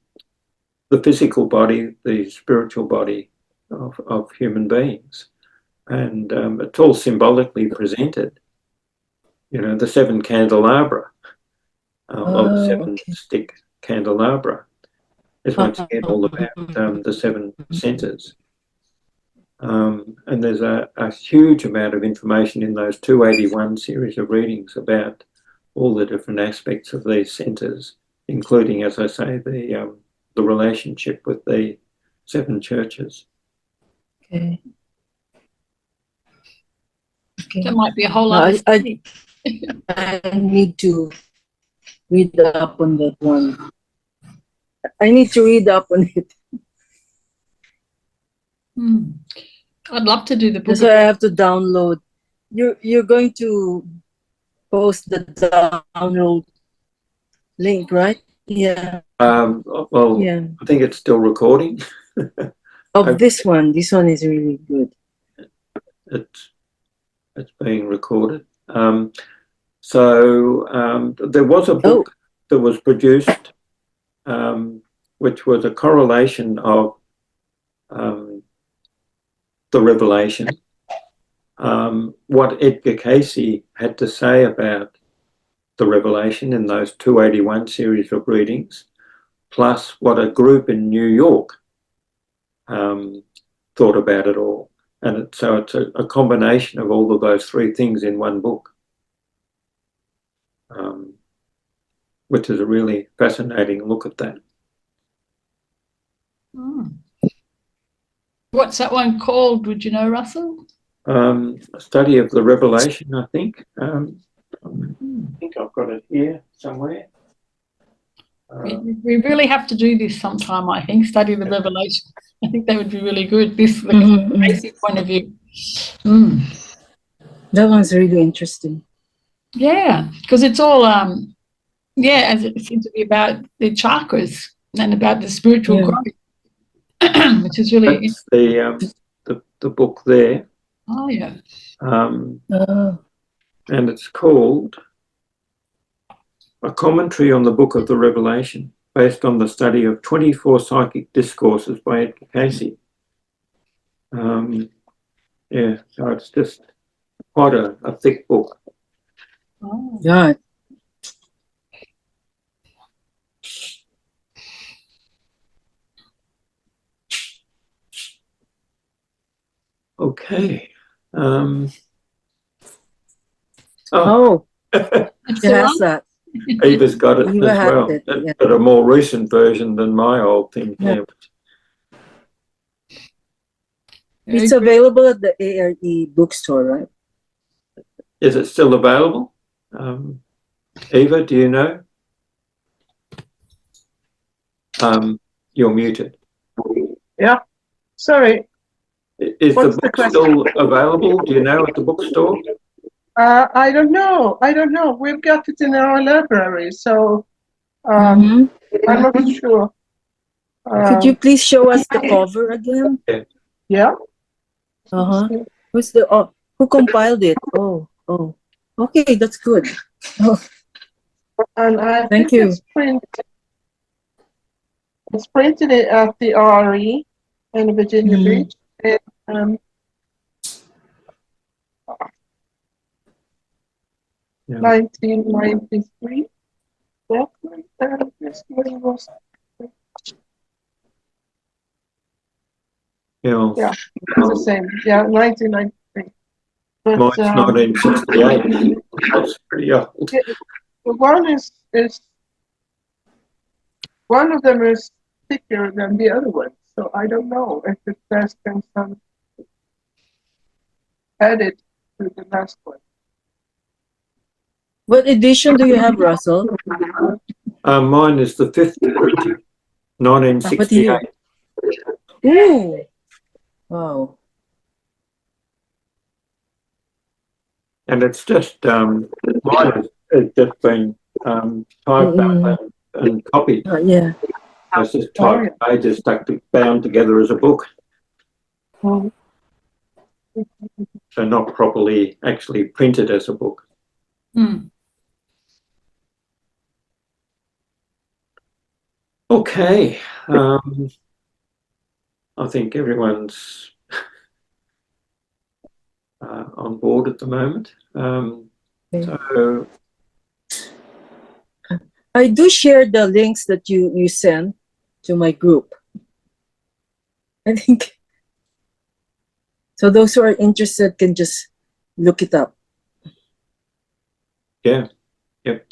physical body, the spiritual body of human beings. And it's all symbolically presented. You know, the 7 candelabra, of the Oh, seven okay. stick candelabra. It's once again all about the seven centres. And there's a huge amount of information in those 281 series of readings about all the different aspects of these centres, including, as I say, the relationship with the seven churches. Okay. That might be a whole No, other study. I need to read up on that one. I need to read up on it. I'd love to do the book. That's why I have to download. You're going to post the download link, right? Yeah. Well, Yeah. I think it's still recording. Of this one. This one is really good. It's being recorded. So there was a book that was produced, which was a correlation of the Revelation, what Edgar Cayce had to say about the Revelation in those 281 series of readings, plus what a group in New York thought about it all. And so it's a combination of all of those three things in one book, which is a really fascinating look at that. What's that one called? Would you know, Russell? A study of the Revelation, I think. I think I've got it here somewhere. We really have to do this sometime, I think, study the Revelation. I think that would be really good, this the basic point of view. That one's really interesting. Yeah, because it's all, as it seems to be about the chakras and about the spiritual growth, which is really... That's the book there. Oh, yeah. And it's called A Commentary on the Book of the Revelation, based on the study of 24 psychic discourses by Edgar Cayce. So it's just quite a thick book. Oh. Yeah. Okay. She has that. Eva's got it Eva as has well, it, but a more recent version than my old thing. Yeah. It's available at the ARE bookstore, right? Is it still available? Eva, do you know? You're muted. Yeah, sorry. Is the book still available? Do you know, at the bookstore? I don't know. We've got it in our library, so I'm not sure. Could you please show us the cover again? Yeah. Who's who compiled it? Okay, that's good. And I Thank think you. it's printed at the RE in Virginia Beach. And, 1993. Yeah, this was. Yeah, it's the same. Yeah, 1993. But, mine's 1968. That's pretty old. One of them is thicker than the other one, so I don't know if there's been some added to the last one. What edition do you have, Russell? Mine is the 5th printing, 1968. Ooh. Wow. And it's just, mine has just been typed up and copied. Yeah. It's just typed pages bound together as a book. So not properly actually printed as a book. Okay. I think everyone's on board at the moment. So I do share the links that you send to my group. I think so. Those who are interested can just look it up. Yeah. Yep.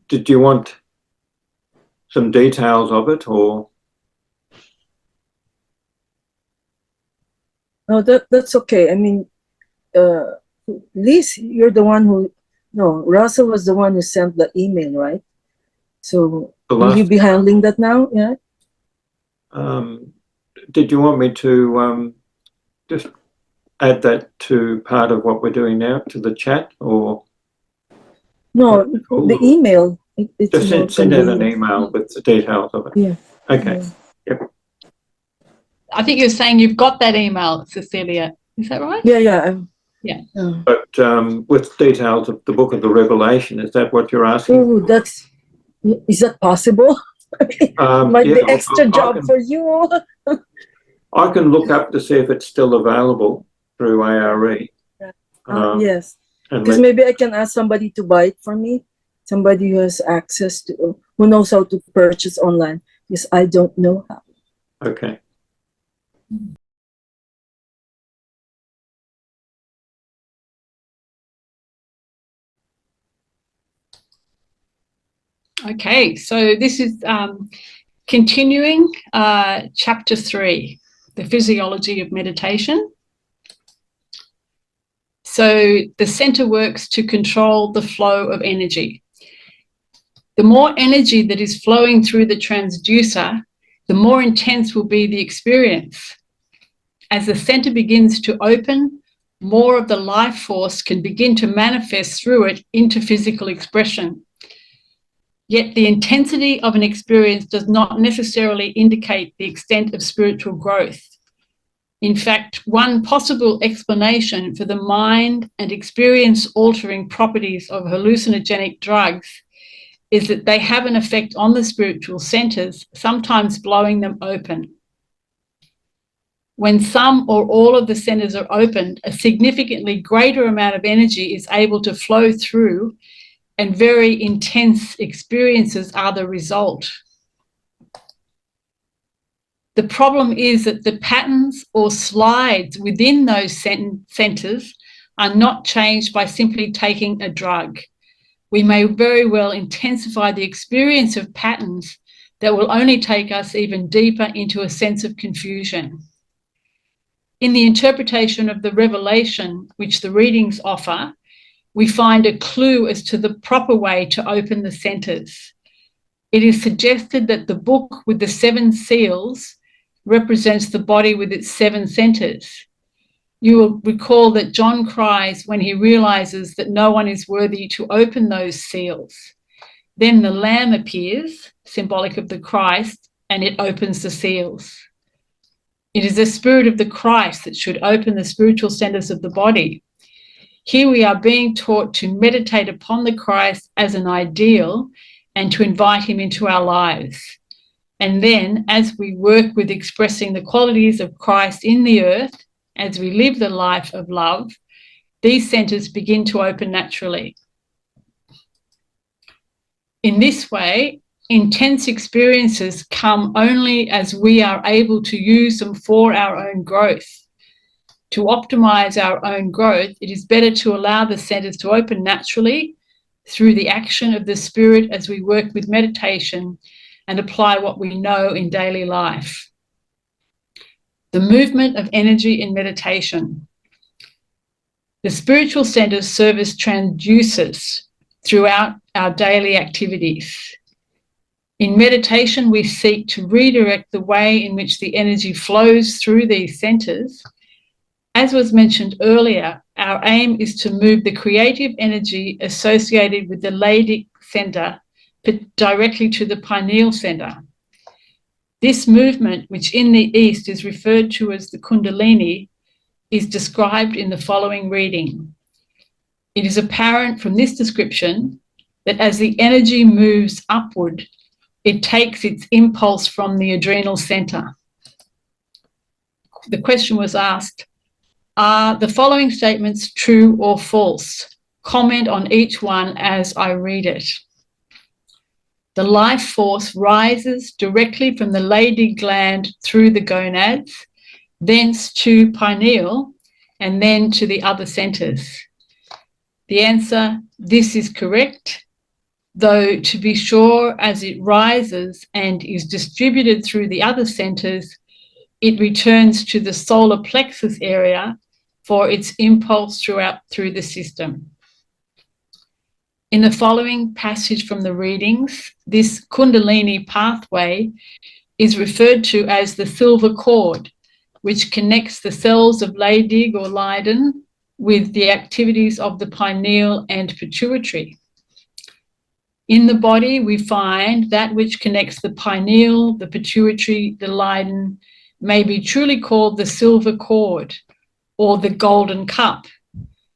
Did you want some details of it, or? No, that's okay. I mean, Liz, you're the one who. No, Russell was the one who sent the email, right? So will you be handling that now? Yeah. Did you want me to just add that to part of what we're doing now, to the chat, or? No, the email. It's just more send out an convenient. email with the details of it. Yeah. Okay. Yeah. Yep. I think you're saying you've got that email, Cecilia. Is that right? Yeah. Yeah. But with details of the book of the Revelation, is that what you're asking? Oh, is that possible? Might yeah, be extra job for you. I can look up to see if it's still available through ARE. Yes, and because maybe I can ask somebody to buy it for me. Somebody who has access to, who knows how to purchase online. Because I don't know how. Okay. Okay, so this is continuing chapter 3, the physiology of meditation. So the center works to control the flow of energy. The more energy that is flowing through the transducer, the more intense will be the experience. As the center begins to open, more of the life force can begin to manifest through it into physical expression. Yet the intensity of an experience does not necessarily indicate the extent of spiritual growth. In fact, one possible explanation for the mind and experience-altering properties of hallucinogenic drugs is that they have an effect on the spiritual centers, sometimes blowing them open. When some or all of the centers are opened, a significantly greater amount of energy is able to flow through, and very intense experiences are the result. The problem is that the patterns or slides within those centers are not changed by simply taking a drug. We may very well intensify the experience of patterns that will only take us even deeper into a sense of confusion. In the interpretation of the revelation which the readings offer, we find a clue as to the proper way to open the centers. It is suggested that the book with the 7 seals represents the body with its 7 centers. You will recall that John cries when he realizes that no one is worthy to open those seals. Then the Lamb appears, symbolic of the Christ, and it opens the seals. It is the spirit of the Christ that should open the spiritual centers of the body. Here we are being taught to meditate upon the Christ as an ideal and to invite him into our lives. And then, as we work with expressing the qualities of Christ in the earth, as we live the life of love, these centers begin to open naturally. In this way, intense experiences come only as we are able to use them for our own growth. To optimize our own growth, it is better to allow the centers to open naturally through the action of the Spirit as we work with meditation and apply what we know in daily life. The movement of energy in meditation. The spiritual centers serve as transducers throughout our daily activities. In meditation, we seek to redirect the way in which the energy flows through these centers. As was mentioned earlier, our aim is to move the creative energy associated with the Ladic center directly to the pineal center. This movement, which in the East is referred to as the Kundalini, is described in the following reading. It is apparent from this description that as the energy moves upward, it takes its impulse from the adrenal center. The question was asked, are the following statements true or false? comment on each one as I read it. The life force rises directly from the Leydig gland through the gonads, thence to pineal, and then to the other centres. The answer, this is correct, though to be sure, as it rises and is distributed through the other centres, it returns to the solar plexus area for its impulse through the system. In the following passage from the readings, this Kundalini pathway is referred to as the silver cord, which connects the cells of Leydig or Leiden with the activities of the pineal and pituitary. In the body, we find that which connects the pineal, the pituitary, the Leiden, may be truly called the silver cord or the golden cup,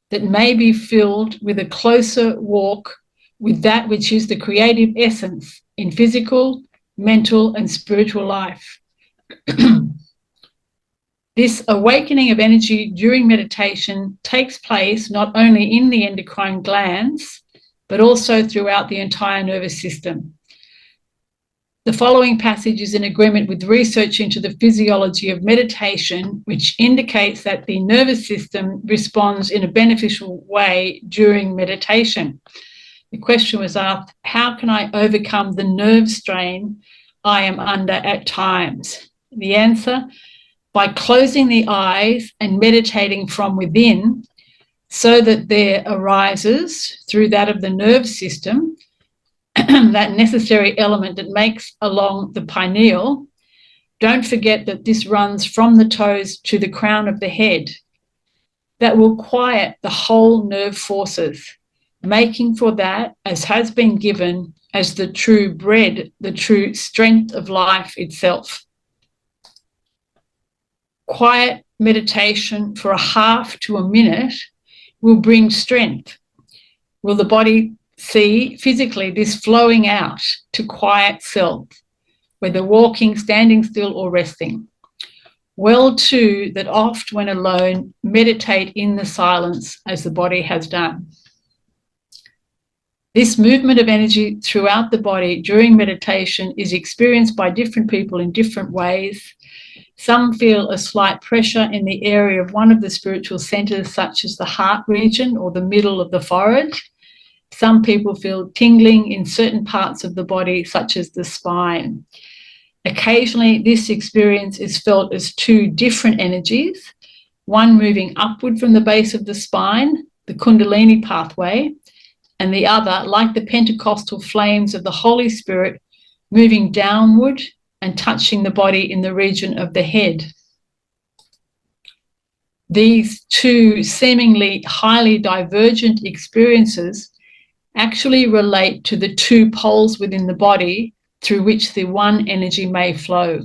that may be filled with a closer walk with that which is the creative essence in physical, mental, and spiritual life. This awakening of energy during meditation takes place not only in the endocrine glands, but also throughout the entire nervous system. The following passage is in agreement with research into the physiology of meditation, which indicates that the nervous system responds in a beneficial way during meditation. The question was asked, how can I overcome the nerve strain I am under at times? The answer, by closing the eyes and meditating from within, so that there arises, through that of the nerve system, that necessary element that makes along the pineal. Don't forget that this runs from the toes to the crown of the head. That will quiet the whole nerve forces, making for that, as has been given, as the true bread, the true strength of life itself. Quiet meditation for a half to a minute will bring strength. Will the body see physically this flowing out to quiet self, whether walking, standing still, or resting? Well, too, that oft when alone, meditate in the silence as the body has done. This movement of energy throughout the body during meditation is experienced by different people in different ways. Some feel a slight pressure in the area of one of the spiritual centers, such as the heart region or the middle of the forehead. Some people feel tingling in certain parts of the body, such as the spine. Occasionally, this experience is felt as two different energies, one moving upward from the base of the spine, the Kundalini pathway, and the other, like the Pentecostal flames of the Holy Spirit, moving downward and touching the body in the region of the head. These two seemingly highly divergent experiences actually relate to the two poles within the body through which the one energy may flow.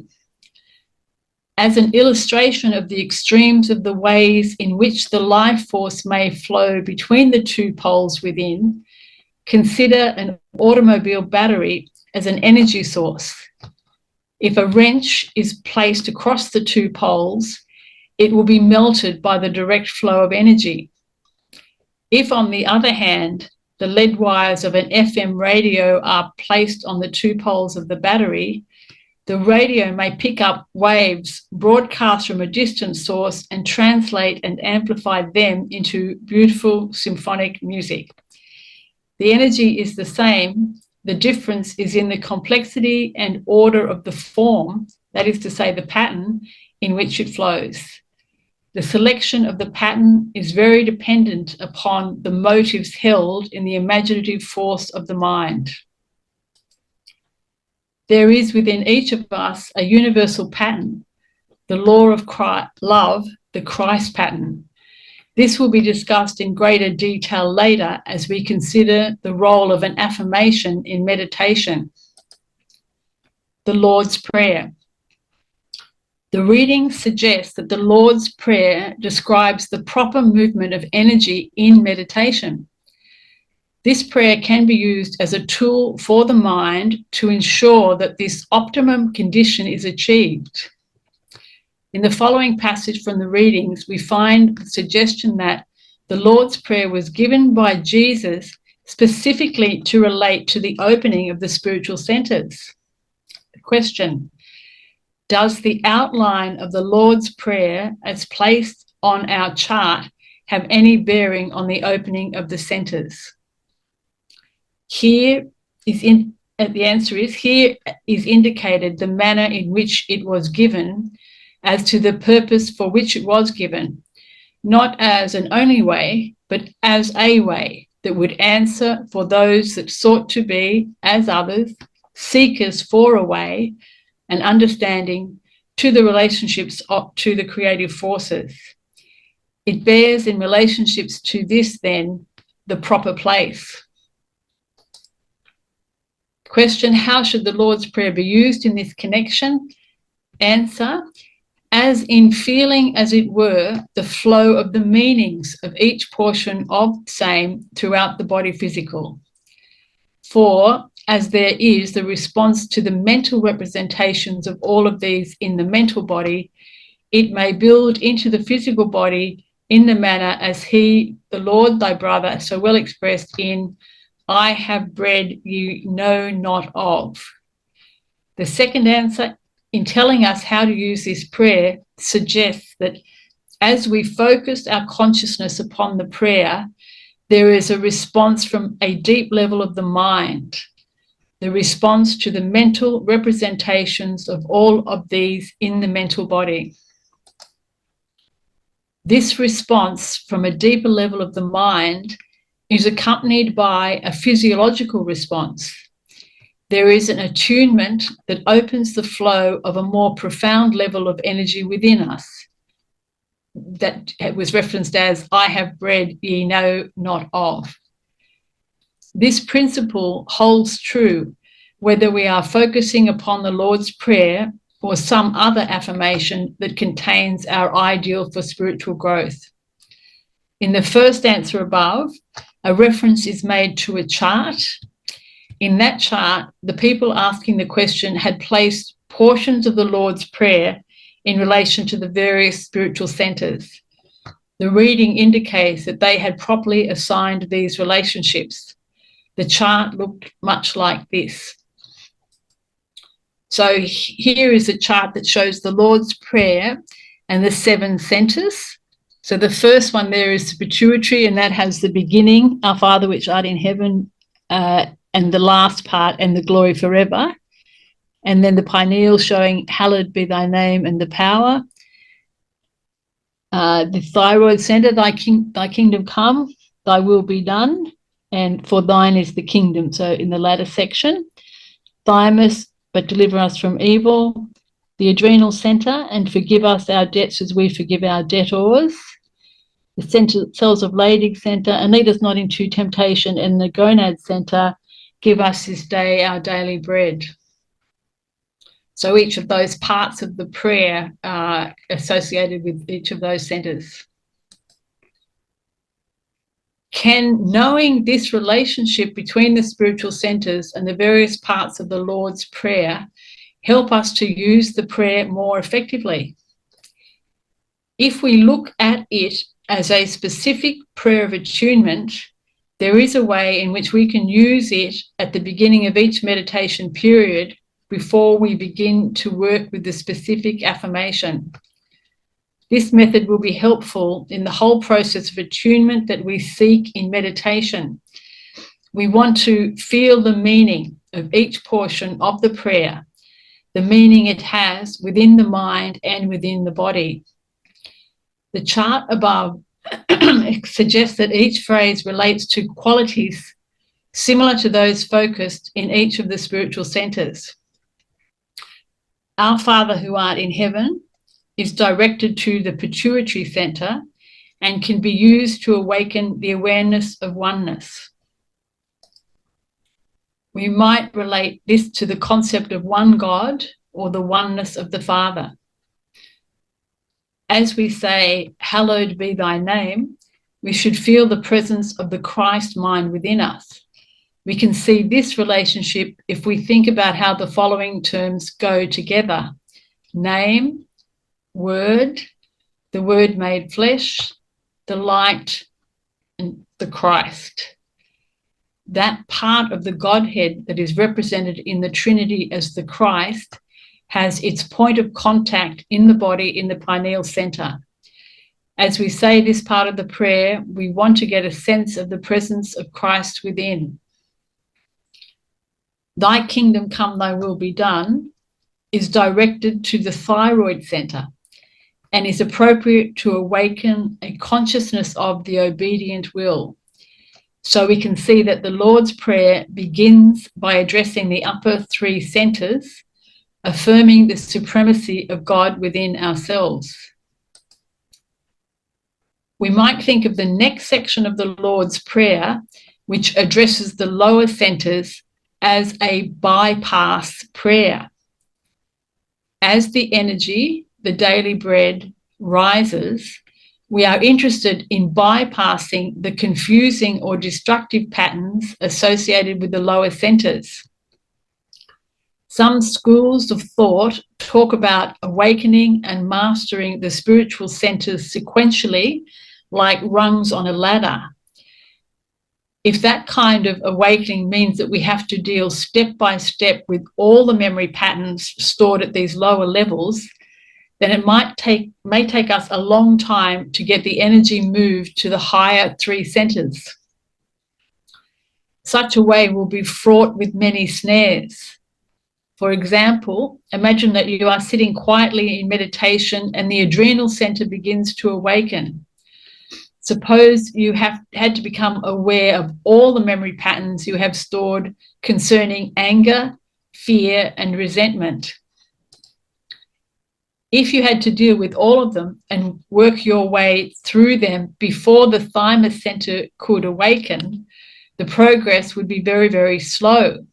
As an illustration of the extremes of the ways in which the life force may flow between the two poles within, consider an automobile battery as an energy source. If a wrench is placed across the two poles, it will be melted by the direct flow of energy. If, on the other hand, the lead wires of an FM radio are placed on the two poles of the battery, the radio may pick up waves broadcast from a distant source and translate and amplify them into beautiful symphonic music. The energy is the same. The difference is in the complexity and order of the form, that is to say, the pattern in which it flows. The selection of the pattern is very dependent upon the motives held in the imaginative force of the mind. There is within each of us a universal pattern, the law of love, the Christ pattern. This will be discussed in greater detail later as we consider the role of an affirmation in meditation. The Lord's Prayer. The reading suggests that the Lord's Prayer describes the proper movement of energy in meditation. This prayer can be used as a tool for the mind to ensure that this optimum condition is achieved. In the following passage from the readings, we find the suggestion that The Lord's Prayer was given by Jesus specifically to relate to the opening of the spiritual centers. The question, does the outline of the Lord's Prayer as placed on our chart have any bearing on the opening of the centers? The answer is, here is indicated the manner in which it was given as to the purpose for which it was given, not as an only way, but as a way that would answer for those that sought to be, as others, seekers for a way and understanding to the relationships to the creative forces. It bears in relationships to this, then, the proper place. Question, how should the Lord's Prayer be used in this connection? Answer, as in feeling, as it were, the flow of the meanings of each portion of same throughout the body physical. For, as there is the response to the mental representations of all of these in the mental body, it may build into the physical body in the manner as he, the Lord thy brother, so well expressed in, I have bread you know not of. The second answer, in telling us how to use this prayer, suggests that as we focus our consciousness upon the prayer, there is a response from a deep level of the mind, the response to the mental representations of all of these in the mental body. This response from a deeper level of the mind is accompanied by a physiological response. There is an attunement that opens the flow of a more profound level of energy within us. That was referenced as, I have bread ye know not of. This principle holds true whether we are focusing upon the Lord's Prayer or some other affirmation that contains our ideal for spiritual growth. In the first answer above, a reference is made to a chart. In that chart, the people asking the question had placed portions of the Lord's Prayer in relation to the various spiritual centers. The reading indicates that they had properly assigned these relationships. The chart looked much like this. So here is a chart that shows the Lord's Prayer and the 7 centers. So the first one there is the pituitary, and that has the beginning, our Father which art in heaven, and the last part, and the glory forever. And then the pineal showing hallowed be thy name and the power. The thyroid center, thy kingdom come, thy will be done, and for thine is the kingdom. So in the latter section, thymus, but deliver us from evil. The adrenal center, and forgive us our debts as we forgive our debtors. The cells of Leydig center, and lead us not into temptation. And the gonad center, give us this day our daily bread. So each of those parts of the prayer are associated with each of those centers. Can knowing this relationship between the spiritual centers and the various parts of the Lord's Prayer help us to use the prayer more effectively? If we look at it as a specific prayer of attunement, there is a way in which we can use it at the beginning of each meditation period before we begin to work with the specific affirmation. This method will be helpful in the whole process of attunement that we seek in meditation. We want to feel the meaning of each portion of the prayer, the meaning it has within the mind and within the body. The chart above suggests that each phrase relates to qualities similar to those focused in each of the spiritual centers. Our Father who art in heaven is directed to the pituitary center and can be used to awaken the awareness of oneness. We might relate this to the concept of one God or the oneness of the Father. As we say, hallowed be thy name, we should feel the presence of the Christ mind within us. We can see this relationship if we think about how the following terms go together. Name, word, the word made flesh, the light, the Christ. That part of the Godhead that is represented in the Trinity as the Christ has its point of contact in the body in the pineal center. As we say this part of the prayer, we want to get a sense of the presence of Christ within. Thy kingdom come, thy will be done is directed to the thyroid center and is appropriate to awaken a consciousness of the obedient will. So we can see that the Lord's Prayer begins by addressing the upper three centers, affirming the supremacy of God within ourselves. We might think of the next section of the Lord's Prayer, which addresses the lower centers, as a bypass prayer. As the energy, the daily bread, rises, we are interested in bypassing the confusing or destructive patterns associated with the lower centers. Some schools of thought talk about awakening and mastering the spiritual centers sequentially, like rungs on a ladder. If that kind of awakening means that we have to deal step by step with all the memory patterns stored at these lower levels, then it may take us a long time to get the energy moved to the higher three centers. Such a way will be fraught with many snares. For example, imagine that you are sitting quietly in meditation and the adrenal center begins to awaken. Suppose you have had to become aware of all the memory patterns you have stored concerning anger, fear, and resentment. If you had to deal with all of them and work your way through them before the thymus center could awaken, the progress would be very, very slow.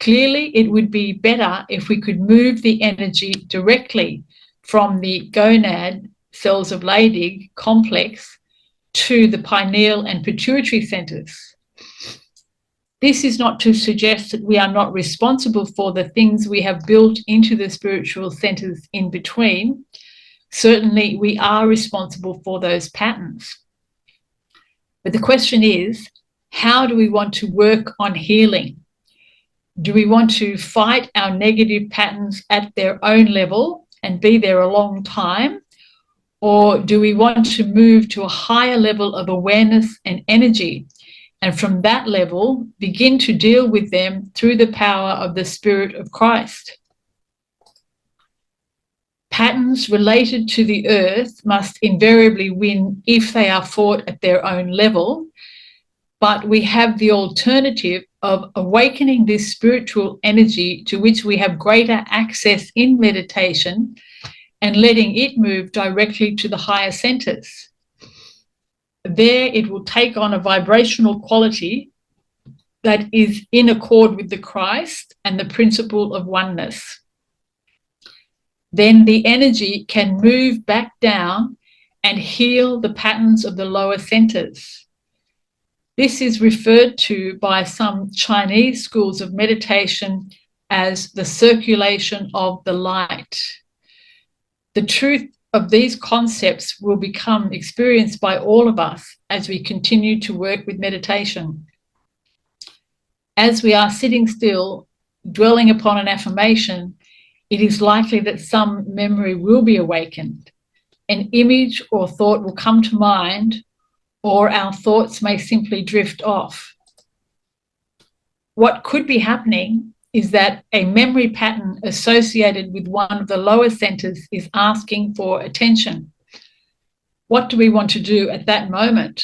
Clearly, it would be better if we could move the energy directly from the gonad cells of Leydig complex to the pineal and pituitary centers. This is not to suggest that we are not responsible for the things we have built into the spiritual centers in between. Certainly, we are responsible for those patterns. But the question is, how do we want to work on healing? Do we want to fight our negative patterns at their own level and be there a long time? Or do we want to move to a higher level of awareness and energy, and from that level begin to deal with them through the power of the Spirit of Christ? Patterns related to the earth must invariably win if they are fought at their own level, but we have the alternative of awakening this spiritual energy to which we have greater access in meditation and letting it move directly to the higher centers. There it will take on a vibrational quality that is in accord with the Christ and the principle of oneness. Then the energy can move back down and heal the patterns of the lower centers. This is referred to by some Chinese schools of meditation as the circulation of the light. The truth of these concepts will become experienced by all of us as we continue to work with meditation. As we are sitting still, dwelling upon an affirmation, it is likely that some memory will be awakened. An image or thought will come to mind, or our thoughts may simply drift off. What could be happening is that a memory pattern associated with one of the lower centers is asking for attention. What do we want to do at that moment?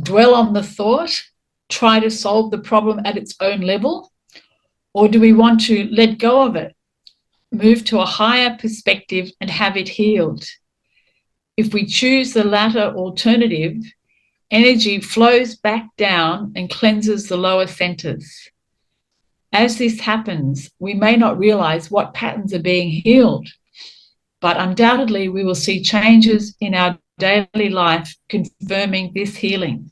Dwell on the thought, try to solve the problem at its own level, or do we want to let go of it, move to a higher perspective and have it healed? If we choose the latter alternative, energy flows back down and cleanses the lower centers. As this happens, we may not realize what patterns are being healed, but undoubtedly we will see changes in our daily life confirming this healing.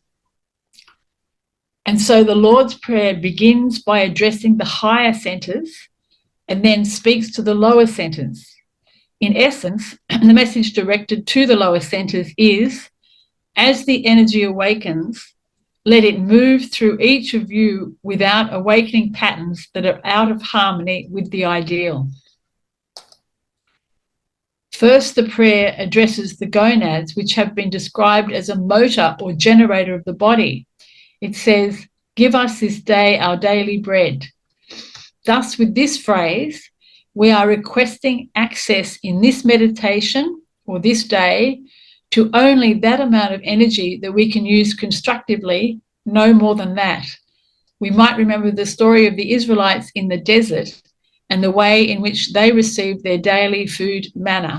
And so the Lord's Prayer begins by addressing the higher centers and then speaks to the lower centers. In essence, the message directed to the lower centers is, As the energy awakens, let it move through each of you without awakening patterns that are out of harmony with the ideal. First, the prayer addresses the gonads, which have been described as a motor or generator of the body. It says, "Give us this day our daily bread." Thus, with this phrase, we are requesting access in this meditation or this day to only that amount of energy that we can use constructively, no more than that. We might remember the story of the Israelites in the desert and the way in which they received their daily food manna.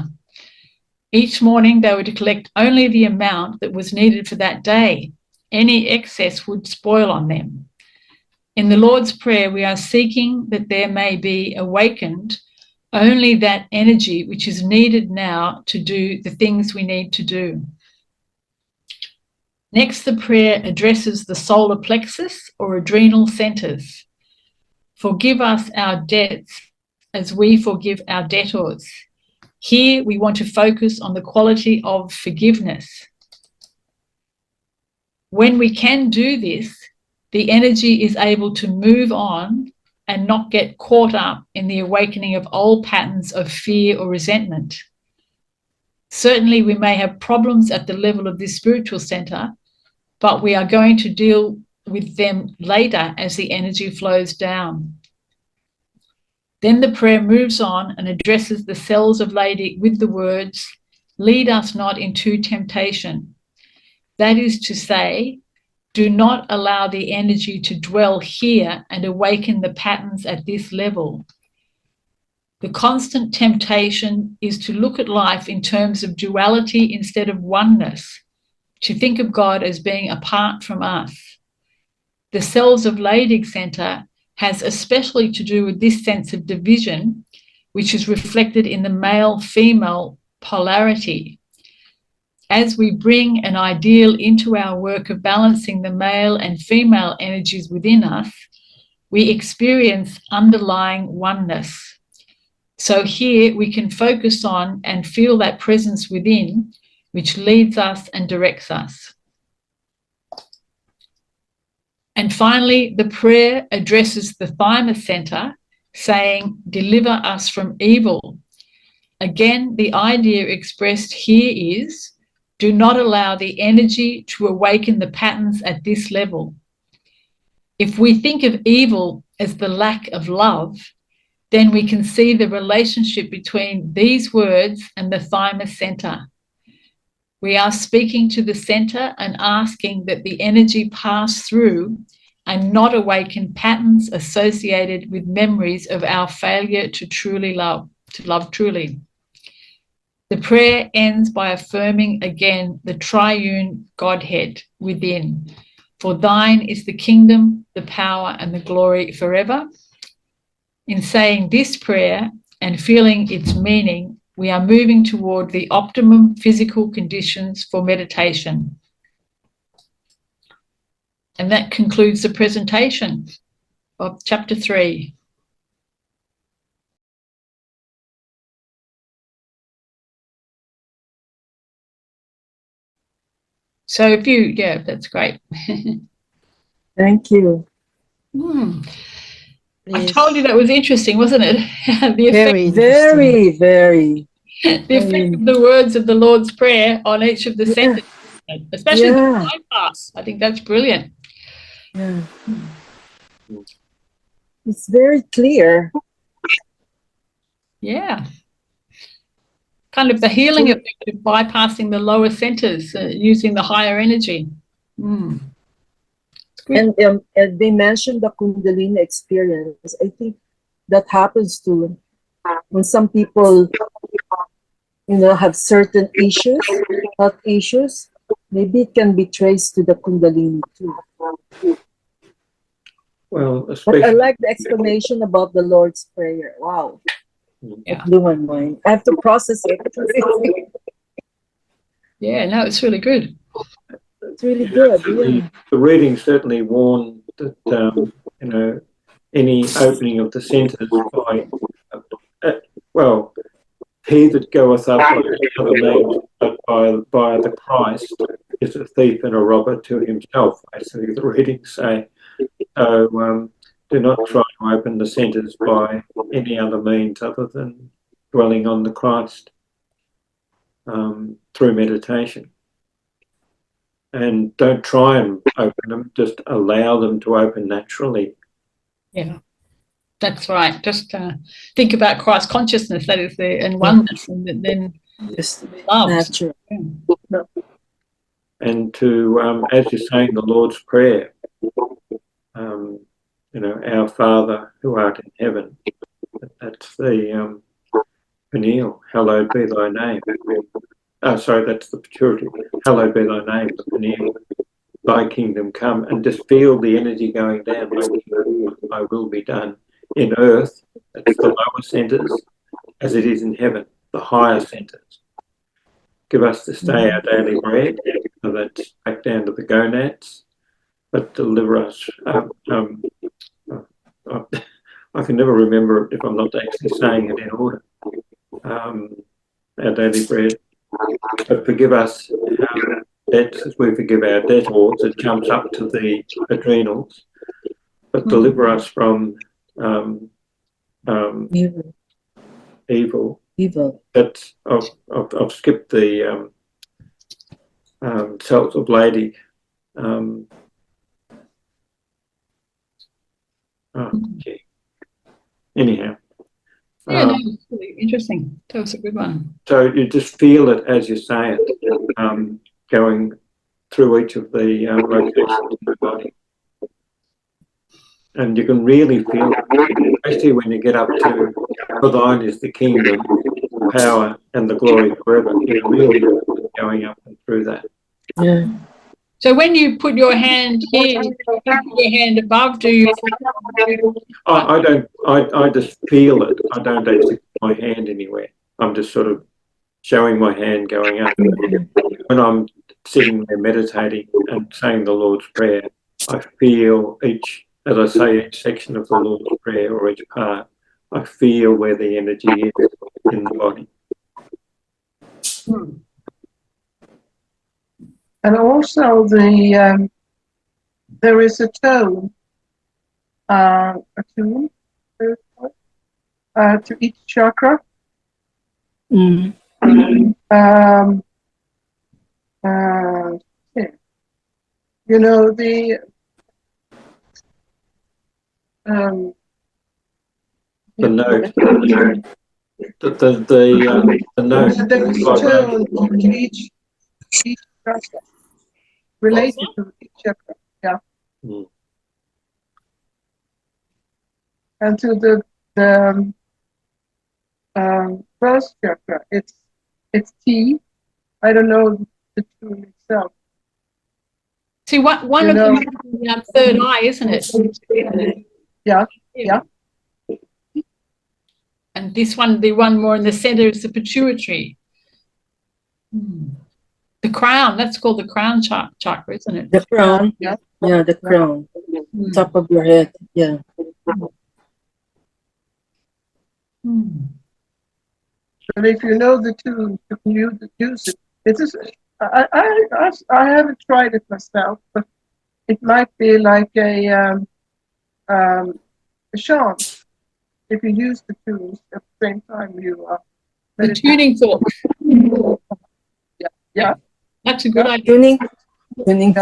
Each morning they were to collect only the amount that was needed for that day. Any excess would spoil on them. In the Lord's Prayer, we are seeking that there may be awakened only that energy which is needed now to do the things we need to do. Next, the prayer addresses the solar plexus or adrenal centers. Forgive us our debts as we forgive our debtors. Here we want to focus on the quality of forgiveness. When we can do this, the energy is able to move on and not get caught up in the awakening of old patterns of fear or resentment. Certainly, we may have problems at the level of this spiritual center, but we are going to deal with them later as the energy flows down. Then the prayer moves on and addresses the cells of Lady with the words, "Lead us not into temptation." That is to say, do not allow the energy to dwell here and awaken the patterns at this level. The constant temptation is to look at life in terms of duality instead of oneness, to think of God as being apart from us. The cells of Leydig Center has especially to do with this sense of division, which is reflected in the male-female polarity. As we bring an ideal into our work of balancing the male and female energies within us, we experience underlying oneness. So here we can focus on and feel that presence within, which leads us and directs us. And finally, the prayer addresses the thymus center, saying, "Deliver us from evil." Again, the idea expressed here is, do not allow the energy to awaken the patterns at this level. If we think of evil as the lack of love, then we can see the relationship between these words and the thymus center. We are speaking to the center and asking that the energy pass through and not awaken patterns associated with memories of our failure to truly love, to love truly. The prayer ends by affirming again the triune Godhead within. For thine is the kingdom, the power, and the glory forever. In saying this prayer and feeling its meaning, we are moving toward the optimum physical conditions for meditation. And that concludes the presentation of chapter 3. So if you, yeah, that's great. Thank you. I told you that was interesting, wasn't it? The effect, Very interesting. Very, very. the effect of the words of the Lord's Prayer on each of the sentences, especially Yeah. the bypass. I think that's brilliant. Yeah. It's very clear. Yeah. Kind of the healing effect of bypassing the lower centers, using the higher energy. It's good. And they mentioned the Kundalini experience. I think that happens to when some people, have certain issues, health issues. Maybe it can be traced to the Kundalini too. Well, But I especially like the explanation about the Lord's Prayer. Wow. Yeah. It blew my mind. I have to process it. Yeah, no, it's really good. It's really good. Yeah. the reading certainly warned that any opening of the centres by he that goeth up by other names but by the Christ is a thief and a robber to himself, basically the readings say. So do not try to open the centres by any other means other than dwelling on the Christ through meditation. And don't try and open them, just allow them to open naturally. Yeah, that's right. Just think about Christ consciousness, that is there, and oneness, and then Just love. natural. Yeah. And to, as you're saying, the Lord's Prayer, you know, our Father who art in heaven, that's the Peniel, hallowed be thy name. Oh, sorry, that's the Pituitary. Hallowed be thy name, the Peniel. Thy kingdom come, and just feel the energy going down. Thy will be done in earth, that's the lower centres, as it is in heaven, the higher centres. Give us this day our daily bread, so that's back down to the gonads, but deliver us. I can never remember it if I'm not actually saying it in order. Our daily bread, but forgive us our debts as we forgive our debtors. It comes up to the adrenals, but deliver us from Evil. evil. Evil. That's I've skipped the cells of lady. Gee. Anyhow. Yeah, no, it's really interesting. That was a good one. So you just feel it as you say it, going through each of the locations in the body. And you can really feel it, especially when you get up to, for thine is the kingdom, power and the glory forever. You really feel it going up and through that. Yeah. So when you put your hand here, you put your hand above, do you? I don't, I just feel it. I don't actually put my hand anywhere. I'm just sort of showing my hand going up. When I'm sitting there meditating and saying the Lord's Prayer, I feel each, as I say, each section of the Lord's Prayer or each part, I feel where the energy is in the body. And also there is a tone, to each chakra. Mm. Yeah. You know, The note, the note. there is a tone to each chakra related to each chakra. Yeah. And to the first chakra, it's T. I don't know the tune itself. See, one You of them know- is the third eye, isn't it? Yeah, yeah. And this one, the one more in the center, is the pituitary. The crown, that's called the crown chakra, isn't it? The crown. Yeah. Yeah, the crown. Top of your head. Yeah. But if you know the tune, you can use it. It is. I haven't tried it myself, but it might be like a chant. If you use the tunes at the same time you are The tuning fork. Yeah. That's a good idea. Tuning.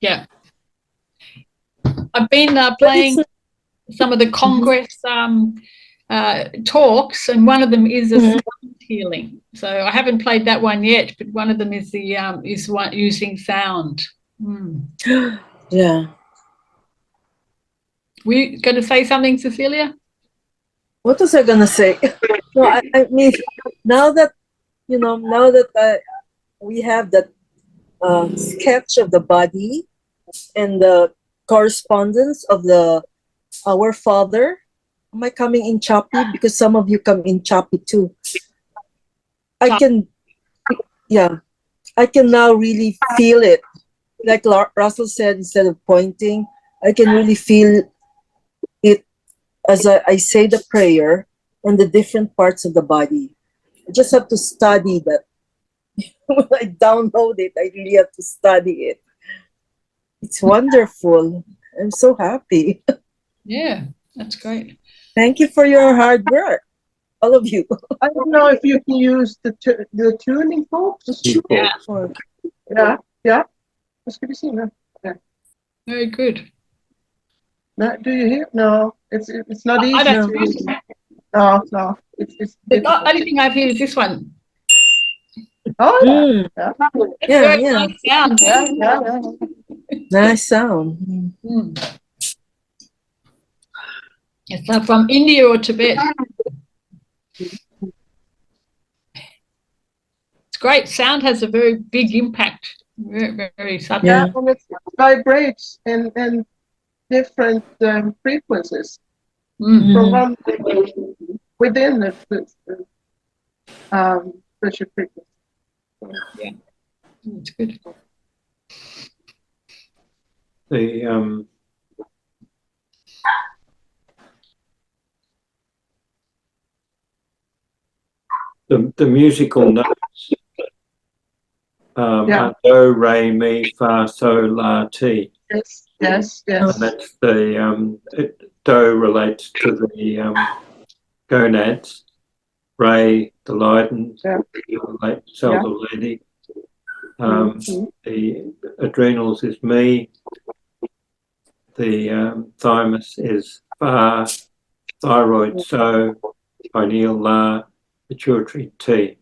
Yeah. I've been playing some of the Congress talks, and one of them is a sound healing. So I haven't played that one yet, but one of them is the one using sound. Yeah. Were you going to say something, Cecilia? What was I gonna say? No, I mean, now that we have that sketch of the body and the correspondence of our Father. Am I coming in choppy? Because some of you come in choppy too. I can now really feel it. Like Russell said, instead of pointing, I can really feel it as I say the prayer on the different parts of the body. I just have to study that When I download it, I really have to study it. It's wonderful. I'm so happy. Yeah, that's great. Thank you for your hard work, all of you. I don't know if you can use the tuning forks. Yeah, Yeah, yeah. Vad ska vi se nu? very good. No, do you hear? No, it's not I easy. don't. To, no, it's The difficult. only thing I've heard is this one. Oh yeah, Mm, yeah, yeah, Very yeah. nice sound. yeah. Nice sound. Mm. Mm. It's from India or Tibet. It's great. Sound has a very big impact. Very, very subtle. Yeah. And it vibrates in different frequencies Mm. from Mm. one within the pressure frequency. It's good. The musical notes Yeah. are do, re, mi, fa, so, la, ti. Yes. And that's do relates to the gonads, re, the Leiden, Yeah. cells of Leydig. The adrenals is me. The thymus is fa, thyroid, so, pineal, la, pituitary, t.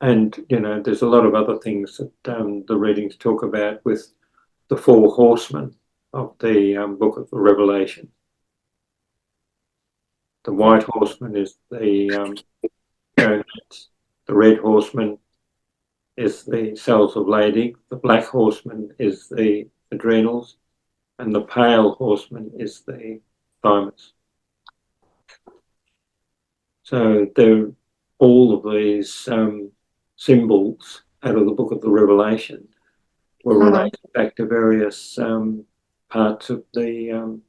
And, there's a lot of other things that the readings talk about with the four horsemen of the book of the Revelation. The white horseman is the gonads. The red horseman is the cells of Leydig. The black horseman is the adrenals. And the pale horseman is the thymus. So they're all of these symbols out of the book of the Revelation were related back to various parts of the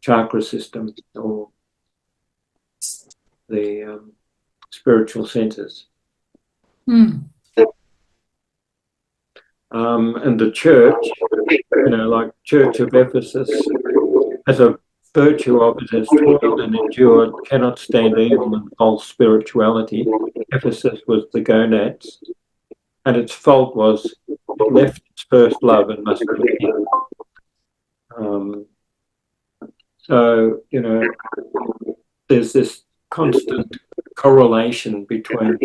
chakra system or the spiritual centers. And the church, like Church of Ephesus, has a virtue of it has toiled and endured, cannot stand evil and false spirituality. Ephesus was the gonads, and its fault was it left its first love and must repent. So, there's this constant correlation between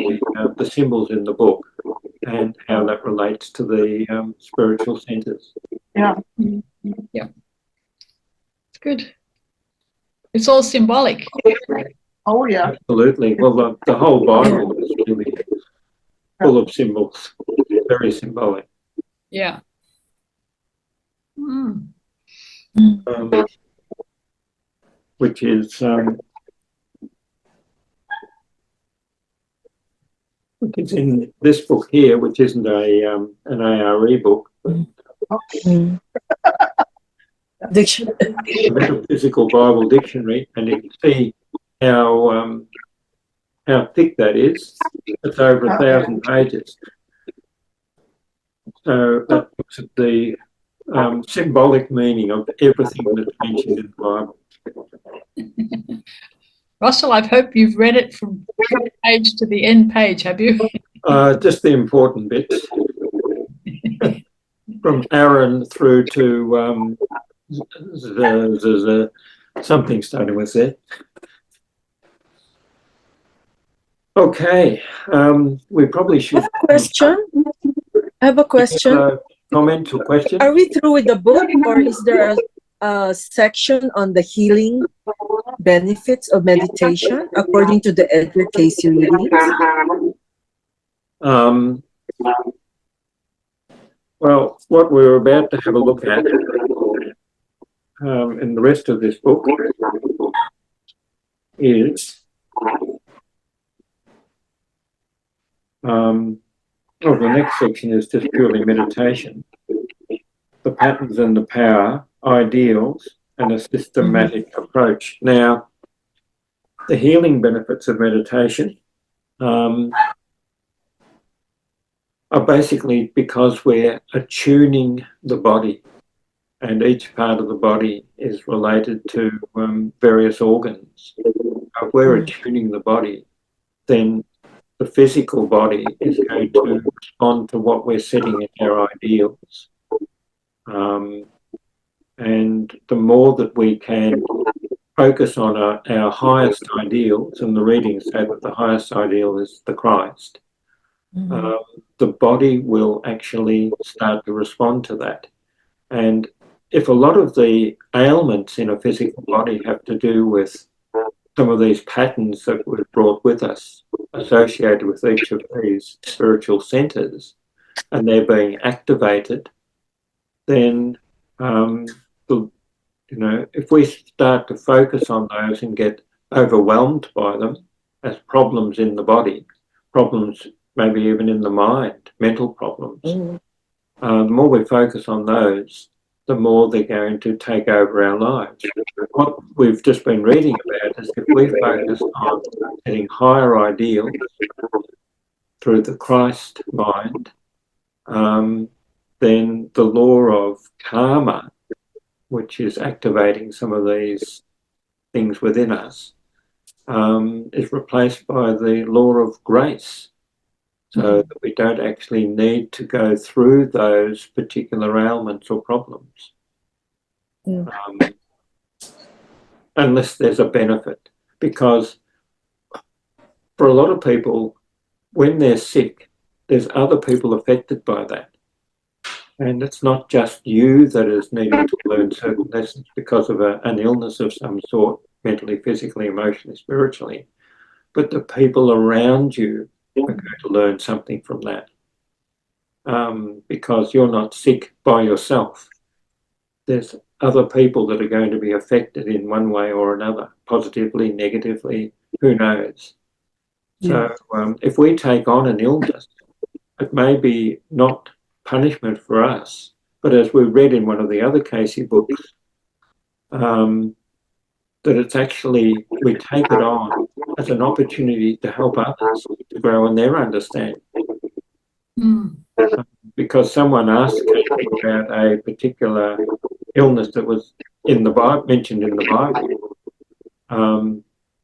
the symbols in the book and how that relates to the spiritual centers. Yeah. Yeah. It's good. It's all symbolic. Oh yeah. Absolutely. Well, the whole Bible is really full of symbols, very symbolic. Yeah. Which is in this book here, which isn't an ARE book, but the Metaphysical Bible Dictionary, and you can see how thick that is. It's over 1,000 pages. So that looks at the symbolic meaning of everything that's mentioned in the Bible. Russell, I hope you've read it from the page to the end page, have you? Just the important bits. From Aaron through to something starting with Z. Okay, we probably should. I have a question. Comment or question? Are we through with the book, or is there a section on the healing benefits of meditation according to the Edgar Cayce readings? Well, what we're about to have a look at in the rest of this book is the next section is just purely meditation. The patterns and the power, ideals, and a systematic approach. Now, the healing benefits of meditation are basically because we're attuning the body, and each part of the body is related to various organs. If we're attuning the body, then the physical body is going to respond to what we're setting in our ideals. And the more that we can focus on our highest ideals, and the readings say that the highest ideal is the Christ, the body will actually start to respond to that. And if a lot of the ailments in a physical body have to do with some of these patterns that we've brought with us associated with each of these spiritual centers, and they're being activated, then if we start to focus on those and get overwhelmed by them as problems in the body, problems maybe even in the mind, mental problems, the more we focus on those, the more they're going to take over our lives. What we've just been reading about is if we focus on setting higher ideals through the Christ mind, then the law of karma, which is activating some of these things within us, is replaced by the law of grace, so that we don't actually need to go through those particular ailments or problems, unless there's a benefit. Because for a lot of people, when they're sick, there's other people affected by that. And it's not just you that is needing to learn certain lessons because of an illness of some sort, mentally, physically, emotionally, spiritually, but the people around you are going to learn something from that, because you're not sick by yourself. There's other people that are going to be affected in one way or another, positively, negatively, who knows. So if we take on an illness, it may be not punishment for us, but as we read in one of the other Cayce books, that it's actually, we take it on as an opportunity to help others to grow in their understanding. Because someone asked Cayce about a particular illness that was in the Bible, mentioned in the Bible.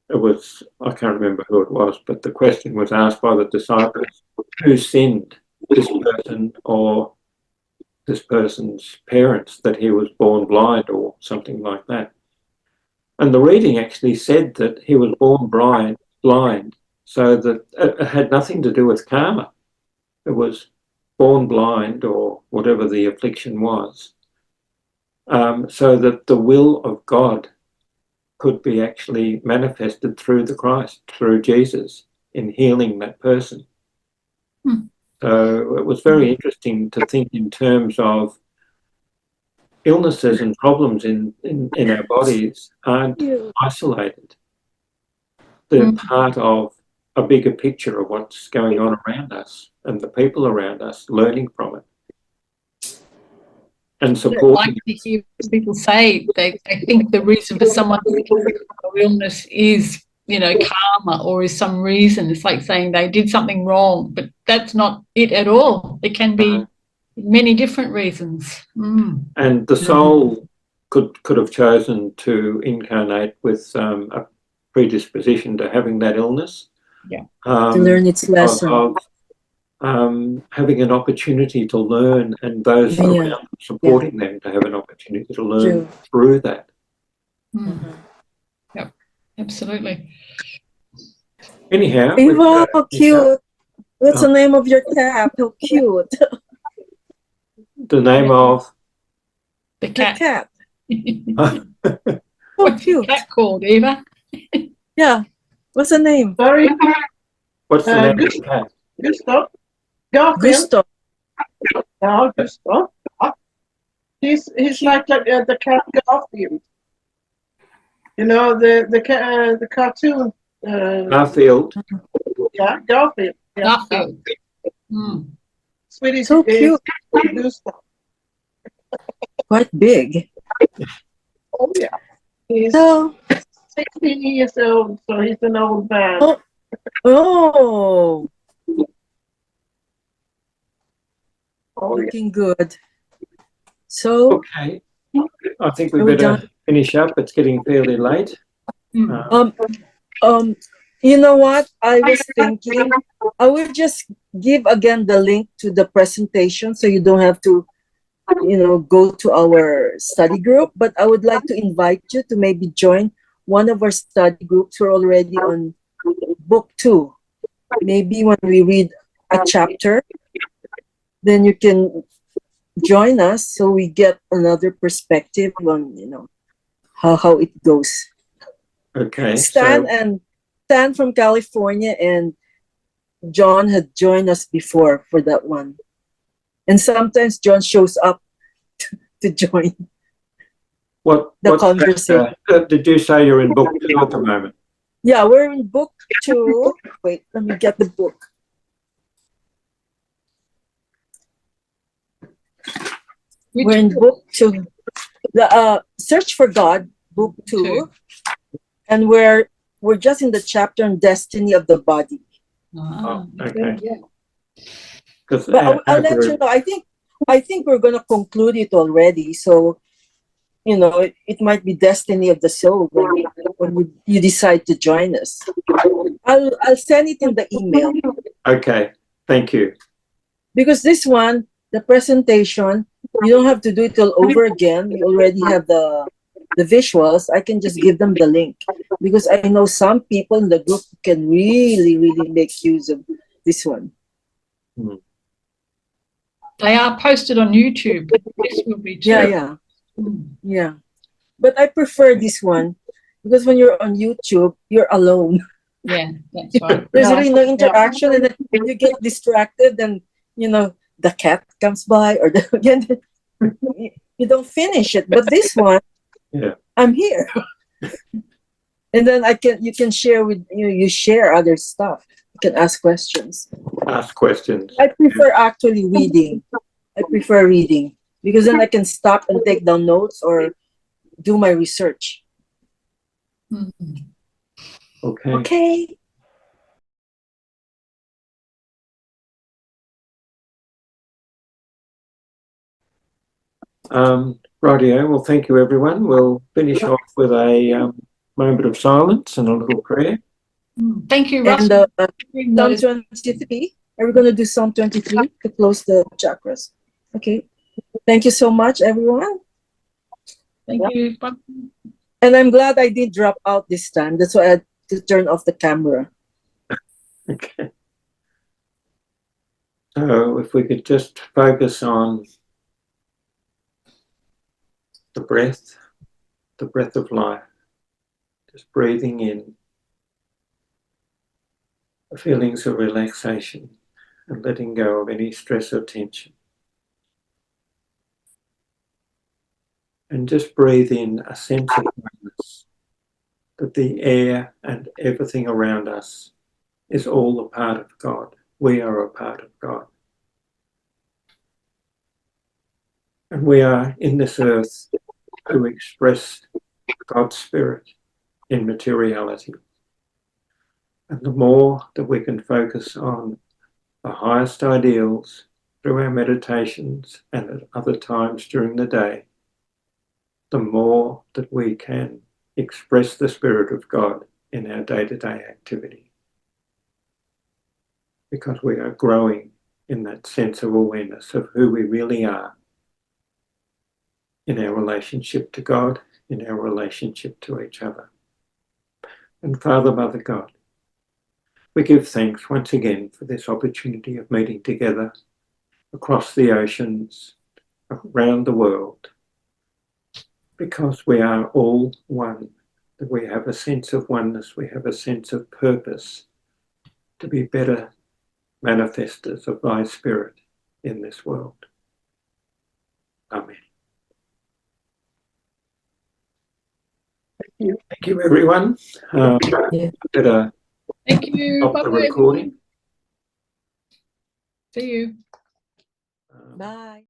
It was, I can't remember who it was, but the question was asked by the disciples, who sinned, this person or this person's parents, that he was born blind or something like that? And the reading actually said that he was born blind, so that it had nothing to do with karma. It was born blind, or whatever the affliction was, so that the will of God could be actually manifested through the Christ, through Jesus, in healing that person. So it was very interesting to think in terms of illnesses and problems in our bodies aren't isolated. They're part of a bigger picture of what's going on around us and the people around us, learning from it and supporting. I like to hear people say they think the reason for someone's illness is, karma, or is some reason. It's like saying they did something wrong, but that's not it at all. It can be many different reasons. And the soul could have chosen to incarnate with a predisposition to having that illness. To learn its lesson. Having an opportunity to learn, and those around them supporting them to have an opportunity to learn through that. Yep, absolutely. Anyhow, Eva, how cute. What's the name of your cat? How cute. The name of the cat. What's the cat called, Eva? Yeah. What's the name? Sorry. What's the name of the cat? Gustav. Garfield. Gustav. No, Gustav. He's like the cat Garfield. The cartoon. Garfield. Yeah, Garfield. Yeah. Garfield. Swedish. So cute. Gustav. Quite big. Oh yeah. He's So, 16 years old, so he's an old man. oh, oh, Oh yeah. looking good. So, Okay. I think we are we better done? finish up. It's getting fairly late. Mm. Um, you know what? I was thinking I will just give again the link to the presentation so you don't have to, go to our study group. But I would like to invite you to maybe join one of our study groups. We're already on book 2. Maybe when we read a chapter, then you can join us so we get another perspective on, how it goes. Okay. Stan from California and John had joined us before for that one. And sometimes John shows up to join What's conversation. did you say you're in book 2 at the moment? Yeah, we're in book 2. Wait, let me get the book. We're in book 2. The Search for God, book 2. And we're just in the chapter on destiny of the body. Oh, okay. Yeah. Because But I'll let you know. I think we're gonna conclude it already. So, it might be destiny of the soul when you decide to join us. I'll send it in the email. Okay. Thank you. Because this one, the presentation, you don't have to do it all over again. We already have the visuals. I can just give them the link because I know some people in the group can really, really make use of this one. They are posted on YouTube. This will be too. Yeah. But I prefer this one because when you're on YouTube, you're alone. Yeah, that's right. There's really no interaction, and then you get distracted, and the cat comes by, or you don't finish it. But this one, I'm here, and then you can share with you share other stuff. You can ask questions. Ask questions. I prefer actually reading. I prefer reading because then I can stop and take down notes or do my research. Okay. Rightio. Well, thank you, everyone. We'll finish off with a moment of silence and a little prayer. Thank you, Russell. And Psalm 23. Are we going to do Psalm 23 to close the chakras? Okay. Thank you so much, everyone. Thank you. And I'm glad I did drop out this time. That's why I had to turn off the camera. Okay. So if we could just focus on the breath of life, just breathing in the feelings of relaxation and letting go of any stress or tension. And just breathe in a sense of oneness, that the air and everything around us is all a part of God. We are a part of God. And we are in this earth to express God's Spirit in materiality. And the more that we can focus on the highest ideals through our meditations and at other times during the day, the more that we can express the Spirit of God in our day-to-day activity. Because we are growing in that sense of awareness of who we really are in our relationship to God, in our relationship to each other. And Father, Mother God, we give thanks once again for this opportunity of meeting together across the oceans, around the world, because we are all one, that we have a sense of oneness, we have a sense of purpose to be better manifestors of thy Spirit in this world. Amen. Thank you, everyone. Better Thank you. stop the recording. See you. Bye.